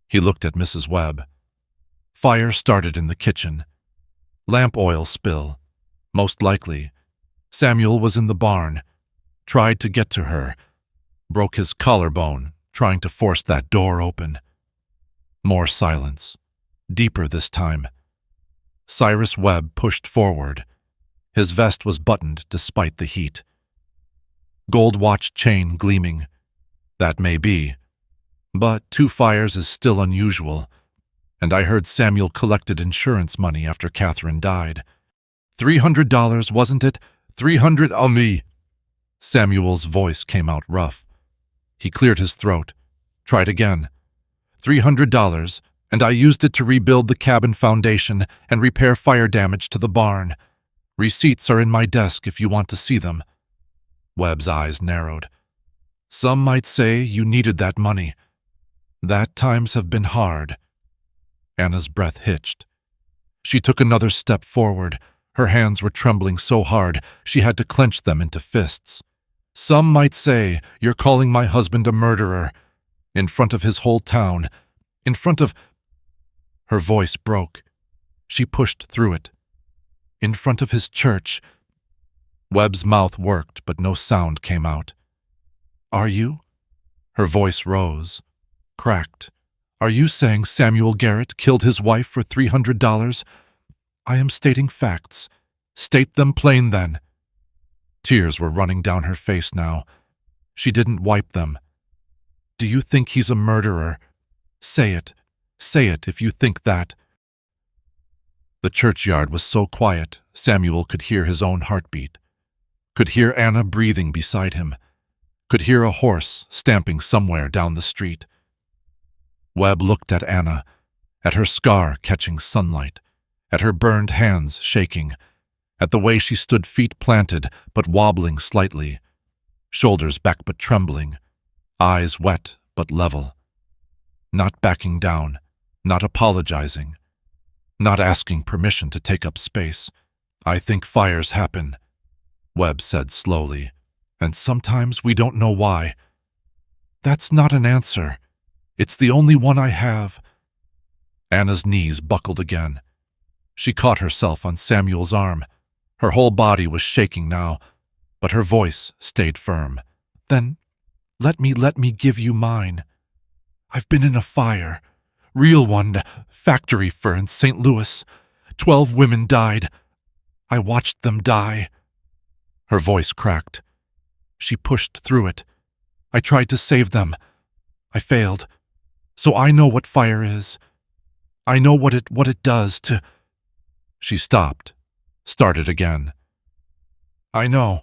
He looked at Mrs. Webb. Fire started in the kitchen. Lamp oil spill. Most likely. Samuel was in the barn. Tried to get to her. Broke his collarbone, trying to force that door open. More silence. Deeper this time. Cyrus Webb pushed forward. His vest was buttoned despite the heat. Gold watch chain gleaming. That may be. But 2 fires is still unusual. And I heard Samuel collected insurance money after Catherine died. $300, wasn't it? 300 on me. Samuel's voice came out rough. He cleared his throat. Tried again. $300, and I used it to rebuild the cabin foundation and repair fire damage to the barn. Receipts are in my desk if you want to see them. Webb's eyes narrowed. Some might say you needed that money. That times have been hard. Anna's breath hitched. She took another step forward. Her hands were trembling so hard she had to clench them into fists. Some might say you're calling my husband a murderer. In front of his whole town. In front of... Her voice broke. She pushed through it. In front of his church. Webb's mouth worked, but no sound came out. Are you? Her voice rose, cracked. Are you saying Samuel Garrett killed his wife for $300? I am stating facts. State them plain then. Tears were running down her face now. She didn't wipe them. Do you think he's a murderer? Say it. Say it if you think that. The churchyard was so quiet, Samuel could hear his own heartbeat. Could hear Anna breathing beside him. Could hear a horse stamping somewhere down the street. Webb looked at Anna, at her scar catching sunlight, at her burned hands shaking, at the way she stood feet planted but wobbling slightly, shoulders back but trembling, eyes wet but level. Not backing down, not apologizing, not asking permission to take up space. I think fires happen, Webb said slowly, and sometimes we don't know why. That's not an answer. It's the only one I have. Anna's knees buckled again. She caught herself on Samuel's arm. Her whole body was shaking now, but her voice stayed firm. Then let me give you mine. I've been in a fire, Real one. Factory fur in St. Louis. 12 women died. I watched them die. Her voice cracked. She pushed through it. I tried to save them. I failed. So I know what fire is. I know what it does to... She stopped, started again. I know.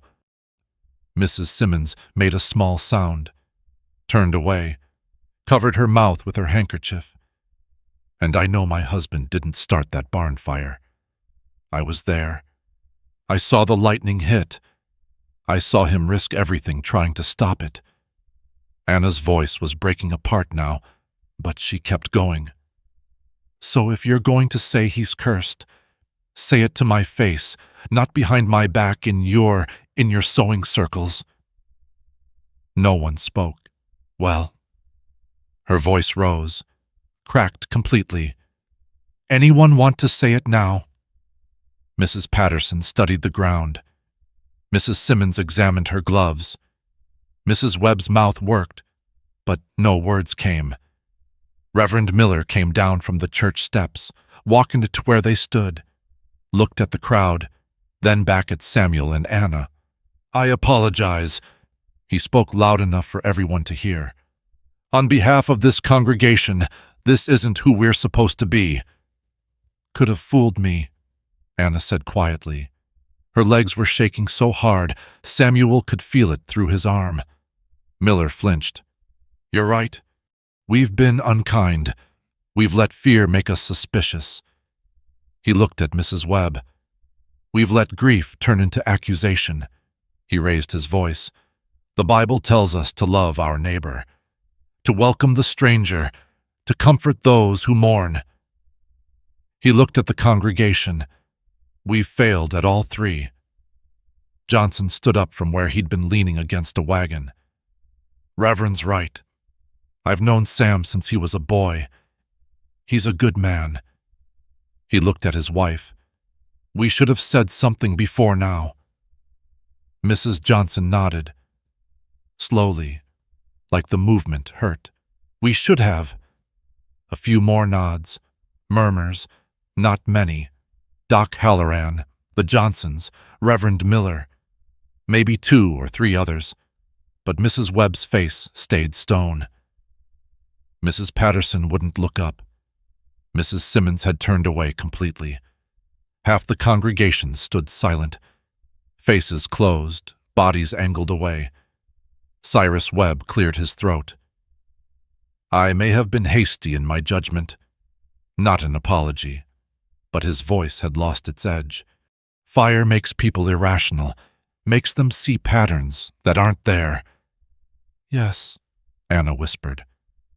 Mrs. Simmons made a small sound, turned away, covered her mouth with her handkerchief. And I know my husband didn't start that barn fire. I was there. I saw the lightning hit. I saw him risk everything trying to stop it. Anna's voice was breaking apart now, but she kept going. So if you're going to say he's cursed, say it to my face, not behind my back in your sewing circles. No one spoke. Well, her voice rose, cracked completely. Anyone want to say it now? Mrs. Patterson studied the ground. Mrs. Simmons examined her gloves. Mrs. Webb's mouth worked, but no words came. Reverend Miller came down from the church steps, walked to where they stood, looked at the crowd, then back at Samuel and Anna. I apologize. He spoke loud enough for everyone to hear. On behalf of this congregation, this isn't who we're supposed to be. Could have fooled me, Anna said quietly. Her legs were shaking so hard, Samuel could feel it through his arm. Miller flinched. You're right. We've been unkind. We've let fear make us suspicious. He looked at Mrs. Webb. We've let grief turn into accusation. He raised his voice. The Bible tells us to love our neighbor, to welcome the stranger, to comfort those who mourn. He looked at the congregation. We've failed at all three. Johnson stood up from where he'd been leaning against a wagon. Reverend's right. I've known Sam since he was a boy. He's a good man. He looked at his wife. We should have said something before now. Mrs. Johnson nodded. Slowly, like the movement hurt. We should have. A few more nods, murmurs, not many. Doc Halloran, the Johnsons, Reverend Miller, maybe 2 or 3 others, but Mrs. Webb's face stayed stone. Mrs. Patterson wouldn't look up. Mrs. Simmons had turned away completely. Half the congregation stood silent, faces closed, bodies angled away. Cyrus Webb cleared his throat. I may have been hasty in my judgment, not an apology, but his voice had lost its edge. Fire makes people irrational, makes them see patterns that aren't there. Yes, Anna whispered.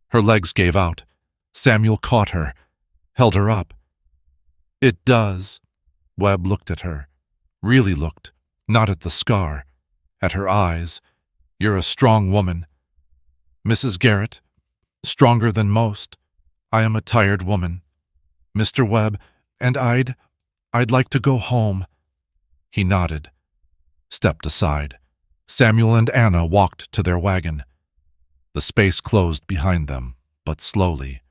Her legs gave out. Samuel caught her, held her up. It does. Webb looked at her, really looked, not at the scar, at her eyes. You're a strong woman. Mrs. Garrett, stronger than most. I am a tired woman. Mr. Webb, and I'd like to go home. He nodded, stepped aside. Samuel and Anna walked to their wagon. The space closed behind them, but slowly.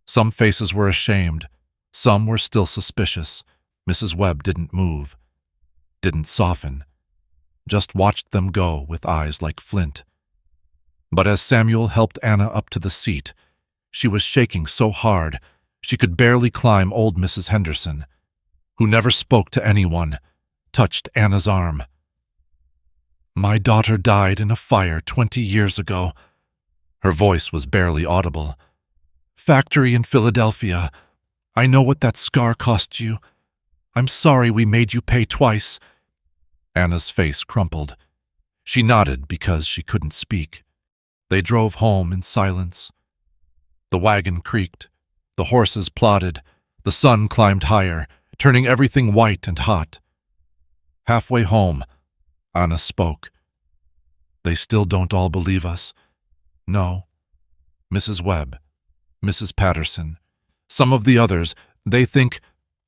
Some faces were ashamed, some were still suspicious. Mrs. Webb didn't move, didn't soften, just watched them go with eyes like flint. But as Samuel helped Anna up to the seat, she was shaking so hard she could barely climb old Mrs. Henderson, who never spoke to anyone, touched Anna's arm. My daughter died in a fire 20 years ago. Her voice was barely audible. Factory in Philadelphia. I know what that scar cost you. I'm sorry we made you pay twice. Anna's face crumpled. She nodded because she couldn't speak. They drove home in silence. The wagon creaked. The horses plodded. The sun climbed higher, turning everything white and hot. Halfway home, Anna spoke. They still don't all believe us. No. Mrs. Webb, Mrs. Patterson, some of the others, they think,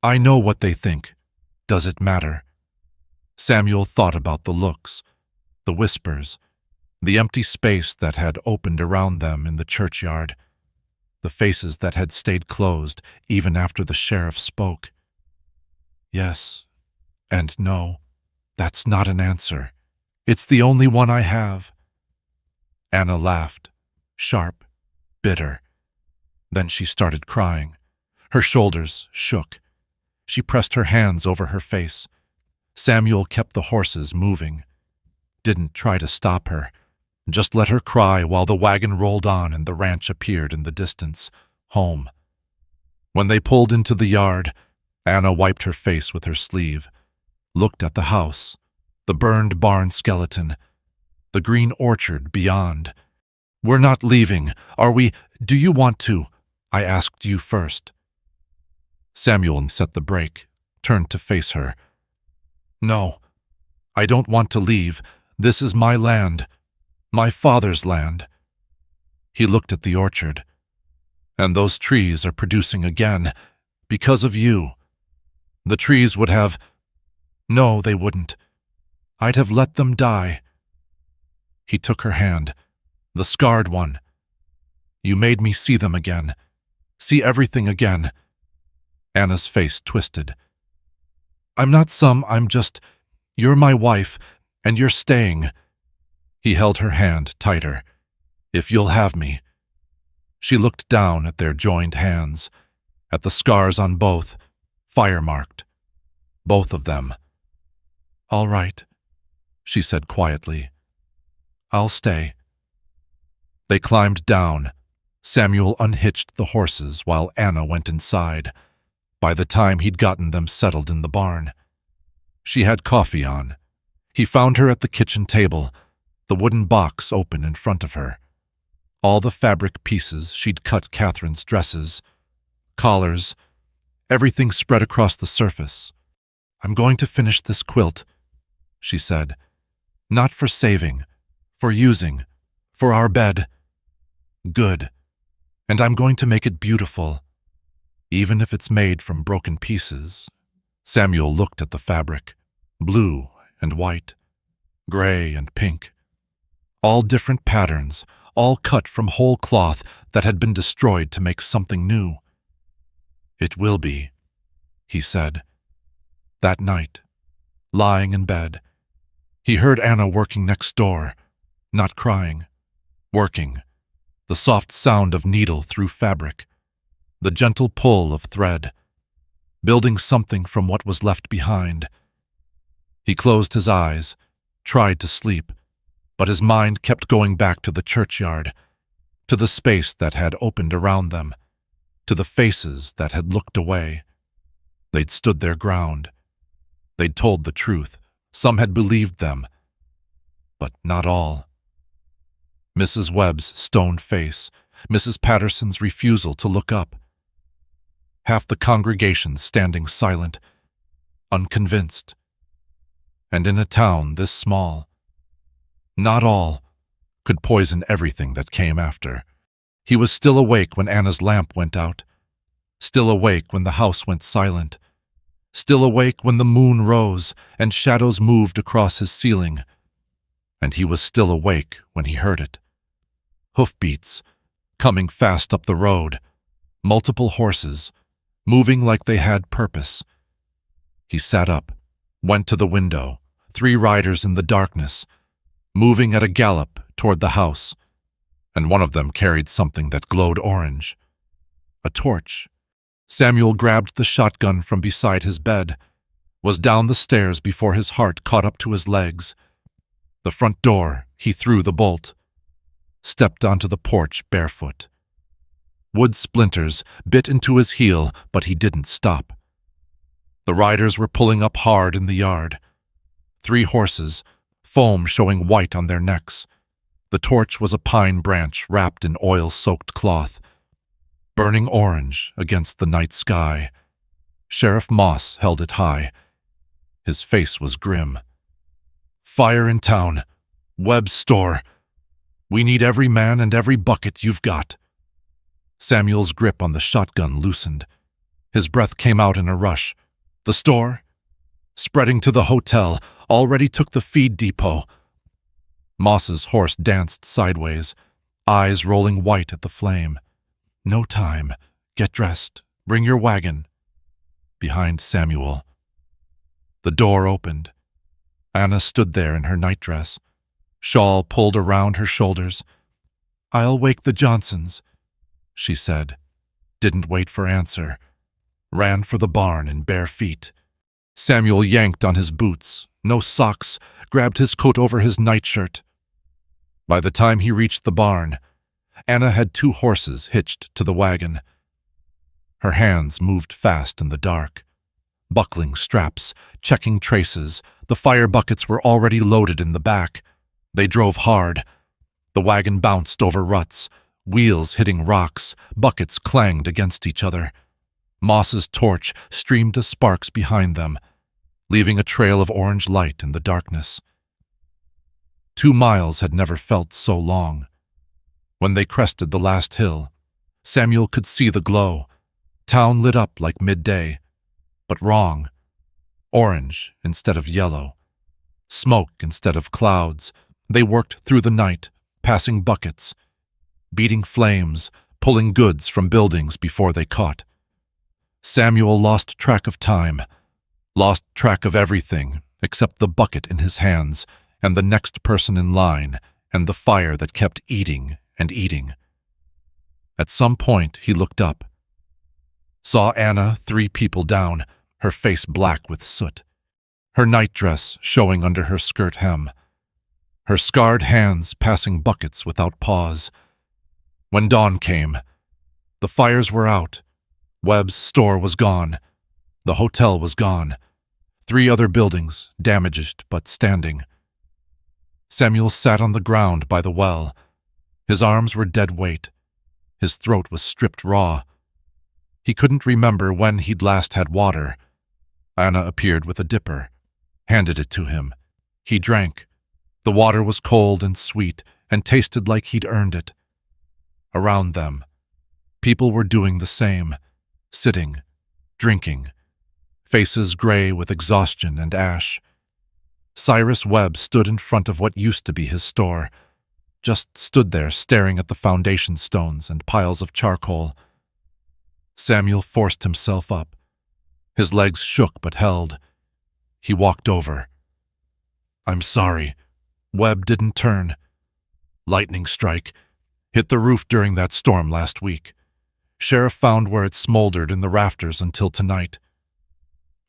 I know what they think. Does it matter? Samuel thought about the looks, the whispers, the empty space that had opened around them in the churchyard. the faces that had stayed closed even after the sheriff spoke. Yes and no. That's not an answer. It's the only one I have. Anna laughed, sharp, bitter. Then she started crying. Her shoulders shook. She pressed her hands over her face. Samuel kept the horses moving. Didn't try to stop her. Just let her cry while the wagon rolled on and the ranch appeared in the distance, home. When they pulled into the yard, Anna wiped her face with her sleeve, looked at the house, the burned barn skeleton, the green orchard beyond. We're not leaving, are we? Do you want to? I asked you first. Samuel set the brake, turned to face her. No, I don't want to leave. This is my land, my father's land. He looked at the orchard. And those trees are producing again, because of you. The trees would have... No, they wouldn't. I'd have let them die. He took her hand, the scarred one. You made me see them again, see everything again. Anna's face twisted. I'm not I'm just... You're my wife, and you're staying. He held her hand tighter. If you'll have me. She looked down at their joined hands, at the scars on both, fire-marked. Both of them. All right, she said quietly. I'll stay. They climbed down. Samuel unhitched the horses while Anna went inside. By the time he'd gotten them settled in the barn. She had coffee on. He found her at the kitchen table, the wooden box open in front of her. All the fabric pieces she'd cut Catherine's dresses, collars, everything spread across the surface. I'm going to finish this quilt, she said. Not for saving, for using, for our bed. Good. And I'm going to make it beautiful, even if it's made from broken pieces. Samuel looked at the fabric, blue and white, gray and pink. All different patterns, all cut from whole cloth that had been destroyed to make something new. It will be, he said. That night, lying in bed, he heard Anna working next door, not crying, working, the soft sound of needle through fabric, the gentle pull of thread, building something from what was left behind. He closed his eyes, tried to sleep, but his mind kept going back to the churchyard, to the space that had opened around them, to the faces that had looked away. They'd stood their ground. They'd told the truth. Some had believed them, but not all. Mrs. Webb's stone face, Mrs. Patterson's refusal to look up. Half the congregation standing silent, unconvinced. And in a town this small, not all could poison everything that came after. He was still awake when Anna's lamp went out, still awake when the house went silent, still awake when the moon rose and shadows moved across his ceiling, and he was still awake when he heard it. Hoofbeats, coming fast up the road, multiple horses, moving like they had purpose. He sat up, went to the window, 3 riders in the darkness, moving at a gallop toward the house, and one of them carried something that glowed orange. A torch. Samuel grabbed the shotgun from beside his bed, was down the stairs before his heart caught up to his legs. The front door, he threw the bolt, stepped onto the porch barefoot. Wood splinters bit into his heel, but he didn't stop. The riders were pulling up hard in the yard. 3 horses, foam showing white on their necks. The torch was a pine branch wrapped in oil-soaked cloth, burning orange against the night sky. Sheriff Moss held it high. His face was grim. Fire in town. Webb's store. We need every man and every bucket you've got. Samuel's grip on the shotgun loosened. His breath came out in a rush. The store? Spreading to the hotel, already took the feed depot. Moss's horse danced sideways, eyes rolling white at the flame. No time. Get dressed. Bring your wagon. Behind Samuel. The door opened. Anna stood there in her nightdress, shawl pulled around her shoulders. "I'll wake the Johnsons," she said. Didn't wait for answer. Ran for the barn in bare feet. Samuel yanked on his boots, no socks, grabbed his coat over his nightshirt. By the time he reached the barn, Anna had 2 horses hitched to the wagon. Her hands moved fast in the dark. Buckling straps, checking traces, the fire buckets were already loaded in the back. They drove hard. The wagon bounced over ruts, wheels hitting rocks, buckets clanged against each other. Moss's torch streamed to sparks behind them, leaving a trail of orange light in the darkness. 2 miles had never felt so long. When they crested the last hill, Samuel could see the glow. Town lit up like midday, but wrong. Orange instead of yellow. Smoke instead of clouds. They worked through the night, passing buckets, beating flames, pulling goods from buildings before they caught. Samuel lost track of time, lost track of everything except the bucket in his hands and the next person in line and the fire that kept eating and eating. At some point he looked up, saw Anna 3 people down, her face black with soot, her nightdress showing under her skirt hem, her scarred hands passing buckets without pause. When dawn came, the fires were out. Webb's store was gone. The hotel was gone. 3 other buildings, damaged but standing. Samuel sat on the ground by the well. His arms were dead weight. His throat was stripped raw. He couldn't remember when he'd last had water. Anna appeared with a dipper, handed it to him. He drank. The water was cold and sweet and tasted like he'd earned it. Around them, people were doing the same, sitting, drinking, faces gray with exhaustion and ash. Cyrus Webb stood in front of what used to be his store, just stood there staring at the foundation stones and piles of charcoal. Samuel forced himself up. His legs shook but held. He walked over. "I'm sorry. Webb didn't turn. Lightning strike. Hit the roof during that storm last week. Sheriff found where it smoldered in the rafters until tonight."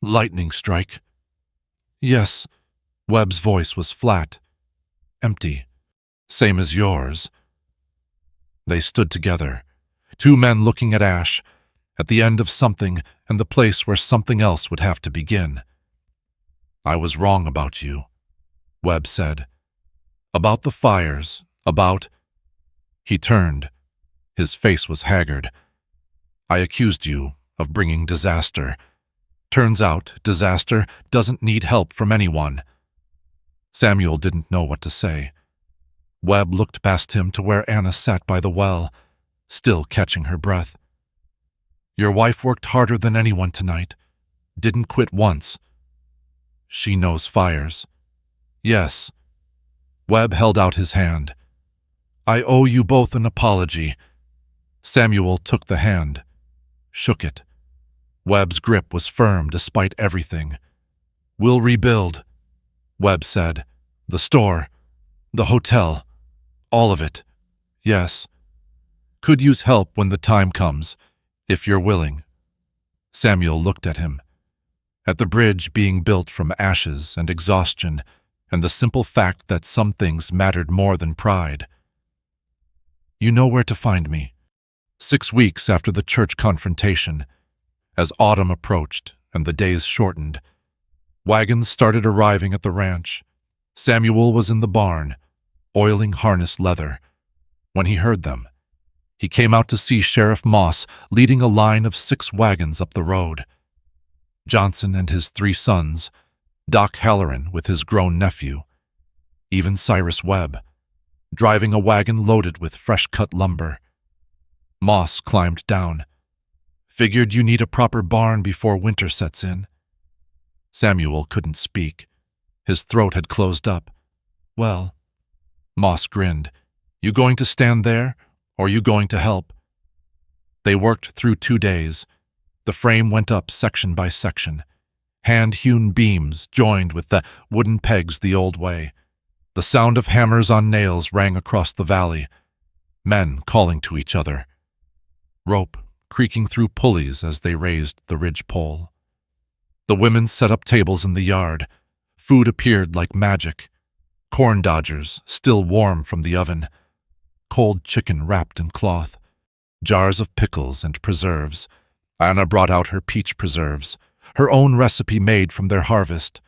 "Lightning strike?" "Yes." Webb's voice was flat, empty. "Same as yours." They stood together, 2 men looking at ash, at the end of something and the place where something else would have to begin. "I was wrong about you," Webb said. "About the fires, about—" He turned. His face was haggard. "I accused you of bringing disaster. Turns out disaster doesn't need help from anyone." Samuel didn't know what to say. Webb looked past him to where Anna sat by the well, still catching her breath. "Your wife worked harder than anyone tonight. Didn't quit once." "She knows fires." "Yes." Webb held out his hand. "I owe you both an apology." Samuel took the hand, shook it. Webb's grip was firm despite everything. "We'll rebuild," Webb said. "The store, the hotel, all of it. Yes. Could use help when the time comes, if you're willing." Samuel looked at him, at the bridge being built from ashes and exhaustion, and the simple fact that some things mattered more than pride. "You know where to find me." 6 weeks after the church confrontation, as autumn approached and the days shortened, wagons started arriving at the ranch. Samuel was in the barn, oiling harness leather. When he heard them, he came out to see Sheriff Moss leading a line of 6 wagons up the road. Johnson and his 3 sons, Doc Halloran with his grown nephew, even Cyrus Webb, driving a wagon loaded with fresh-cut lumber. Moss climbed down. "Figured you need a proper barn before winter sets in." Samuel couldn't speak. His throat had closed up. "Well," Moss grinned, "you going to stand there, or you going to help?" They worked through 2 days. The frame went up section by section. Hand-hewn beams joined with the wooden pegs the old way. The sound of hammers on nails rang across the valley, men calling to each other. Rope creaking through pulleys as they raised the ridge pole. The women set up tables in the yard. Food appeared like magic. Corn dodgers, still warm from the oven. Cold chicken wrapped in cloth. Jars of pickles and preserves. Anna brought out her peach preserves, her own recipe made from their harvest.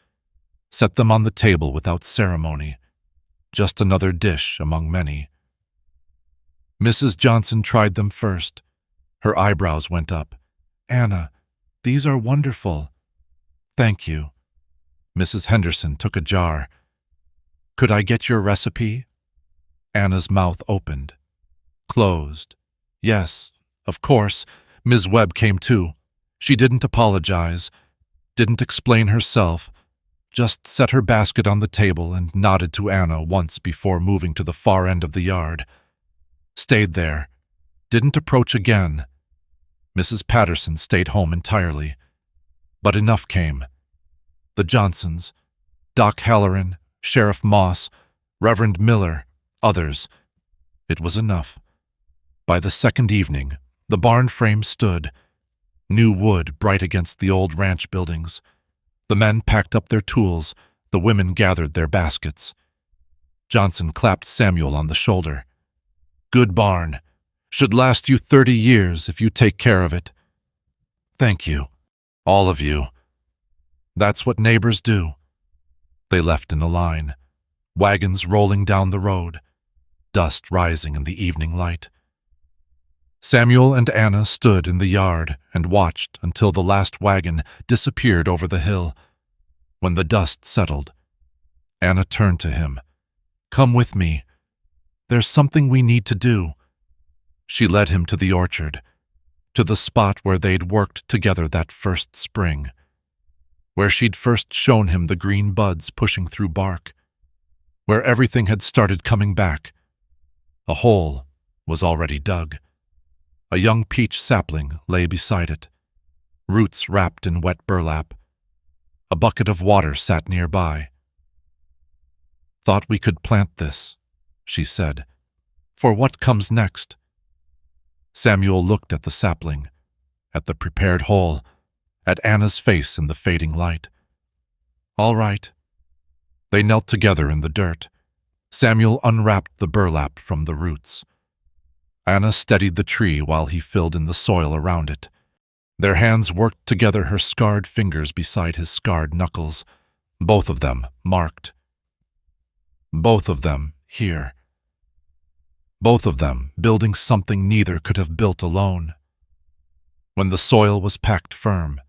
Set them on the table without ceremony. Just another dish among many. Mrs. Johnson tried them first. Her eyebrows went up. "Anna, these are wonderful." "Thank you." Mrs. Henderson took a jar. "Could I get your recipe?" Anna's mouth opened, closed. "Yes, of course." Ms. Webb came too. She didn't apologize, didn't explain herself, just set her basket on the table and nodded to Anna once before moving to the far end of the yard. Stayed there, didn't approach again. Mrs. Patterson stayed home entirely. But enough came. The Johnsons, Doc Halloran, Sheriff Moss, Reverend Miller, others. It was enough. By the second evening, the barn frame stood, new wood bright against the old ranch buildings. The men packed up their tools, the women gathered their baskets. Johnson clapped Samuel on the shoulder. "Good barn. Should last you 30 years if you take care of it." "Thank you, all of you. That's what neighbors do." They left in a line, wagons rolling down the road, dust rising in the evening light. Samuel and Anna stood in the yard and watched until the last wagon disappeared over the hill. When the dust settled, Anna turned to him. "Come with me. There's something we need to do." She led him to the orchard, to the spot where they'd worked together that first spring, where she'd first shown him the green buds pushing through bark, where everything had started coming back. A hole was already dug. A young peach sapling lay beside it, roots wrapped in wet burlap. A bucket of water sat nearby. "Thought we could plant this," she said, "for what comes next." Samuel looked at the sapling, at the prepared hole, at Anna's face in the fading light. "All right." They knelt together in the dirt. Samuel unwrapped the burlap from the roots. Anna steadied the tree while he filled in the soil around it. Their hands worked together, her scarred fingers beside his scarred knuckles, both of them marked. Both of them here. Both of them building something neither could have built alone. When the soil was packed firm,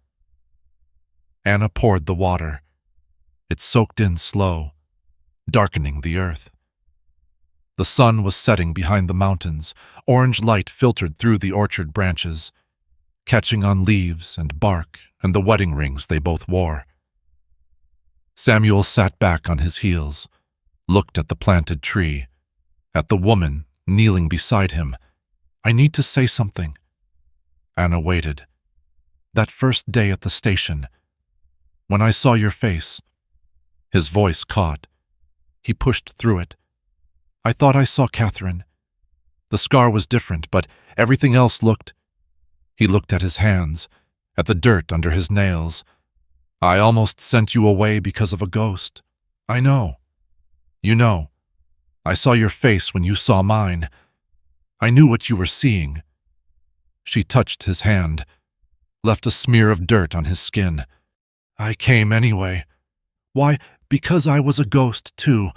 Anna poured the water. It soaked in slow, darkening the earth. The sun was setting behind the mountains. Orange light filtered through the orchard branches, catching on leaves and bark and the wedding rings they both wore. Samuel sat back on his heels, looked at the planted tree, at the woman kneeling beside him. "I need to say something." Anna waited. "That first day at the station, when I saw your face." His voice caught. He pushed through it. "I thought I saw Catherine. The scar was different, but everything else looked—" He looked at his hands, at the dirt under his nails. "I almost sent you away because of a ghost. I know. You know. I saw your face when you saw mine. I knew what you were seeing." She touched his hand, left a smear of dirt on his skin. "I came anyway. Why, because I was a ghost, too.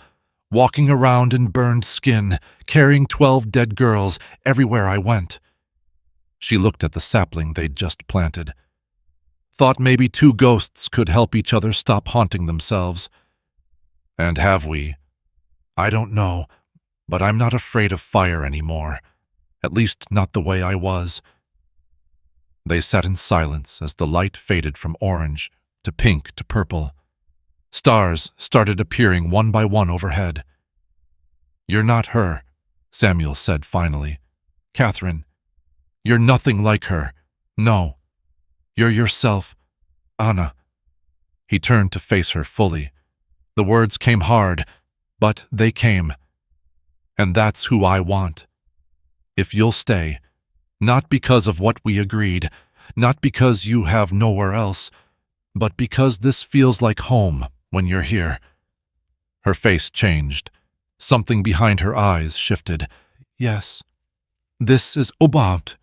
Walking around in burned skin, carrying 12 dead girls everywhere I went." She looked at the sapling they'd just planted. "Thought maybe 2 ghosts could help each other stop haunting themselves. And have we? I don't know, but I'm not afraid of fire anymore. At least not the way I was." They sat in silence as the light faded from orange to pink to purple. Stars started appearing one by one overhead. "You're not her," Samuel said finally. "Catherine. You're nothing like her. No, you're yourself, Anna." He turned to face her fully. The words came hard, but they came. "And that's who I want. If you'll stay, not because of what we agreed, not because you have nowhere else, but because this feels like home when you're here." Her face changed. Something behind her eyes shifted. "Yes, this is Obamt."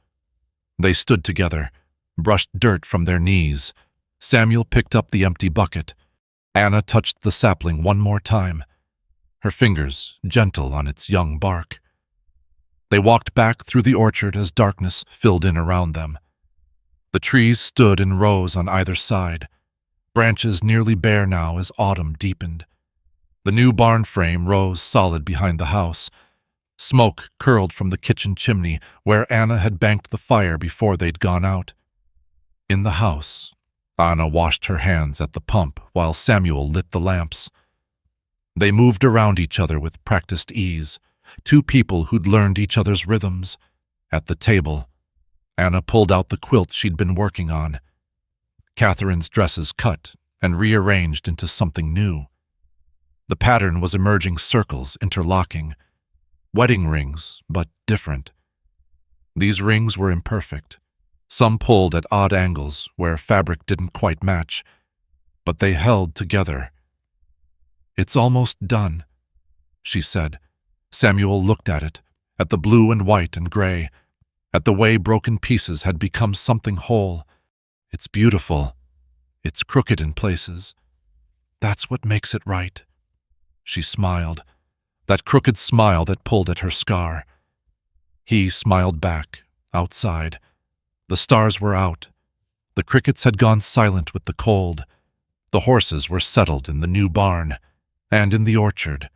They stood together, brushed dirt from their knees. Samuel picked up the empty bucket. Anna touched the sapling one more time, her fingers gentle on its young bark. They walked back through the orchard as darkness filled in around them. The trees stood in rows on either side, branches nearly bare now as autumn deepened. The new barn frame rose solid behind the house. Smoke curled from the kitchen chimney where Anna had banked the fire before they'd gone out. In the house, Anna washed her hands at the pump while Samuel lit the lamps. They moved around each other with practiced ease, two people who'd learned each other's rhythms. At the table, Anna pulled out the quilt she'd been working on. Catherine's dresses cut and rearranged into something new. The pattern was emerging circles interlocking. Wedding rings, but different. These rings were imperfect. Some pulled at odd angles where fabric didn't quite match, but they held together. "It's almost done," she said. Samuel looked at it, at the blue and white and gray, at the way broken pieces had become something whole. "It's beautiful. It's crooked in places. That's what makes it right." She smiled, that crooked smile that pulled at her scar. He smiled back, outside. The stars were out. The crickets had gone silent with the cold. The horses were settled in the new barn, and in the orchard,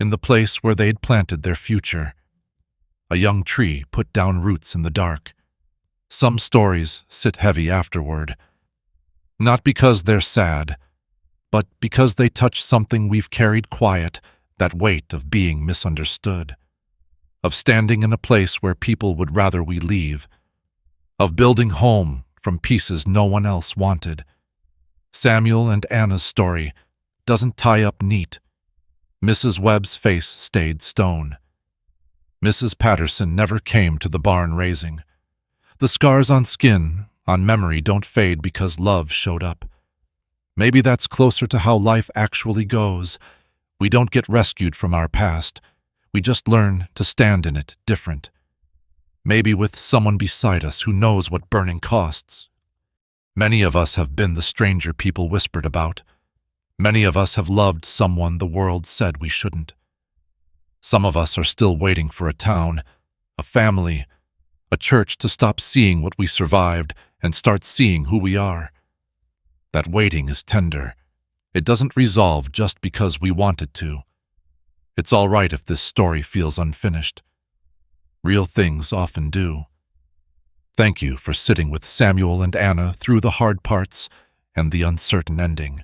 in the place where they'd planted their future. A young tree put down roots in the dark. Some stories sit heavy afterward. Not because they're sad, but because they touch something we've carried quiet, that weight of being misunderstood, of standing in a place where people would rather we leave, of building home from pieces no one else wanted. Samuel and Anna's story doesn't tie up neat. Mrs. Webb's face stayed stone. Mrs. Patterson never came to the barn raising. The scars on skin, on memory, don't fade because love showed up. Maybe that's closer to how life actually goes. We don't get rescued from our past. We just learn to stand in it different. Maybe with someone beside us who knows what burning costs. Many of us have been the stranger people whispered about. Many of us have loved someone the world said we shouldn't. Some of us are still waiting for a town, a family, a church to stop seeing what we survived and start seeing who we are. That waiting is tender. It doesn't resolve just because we want it to. It's all right if this story feels unfinished. Real things often do. Thank you for sitting with Samuel and Anna through the hard parts and the uncertain ending.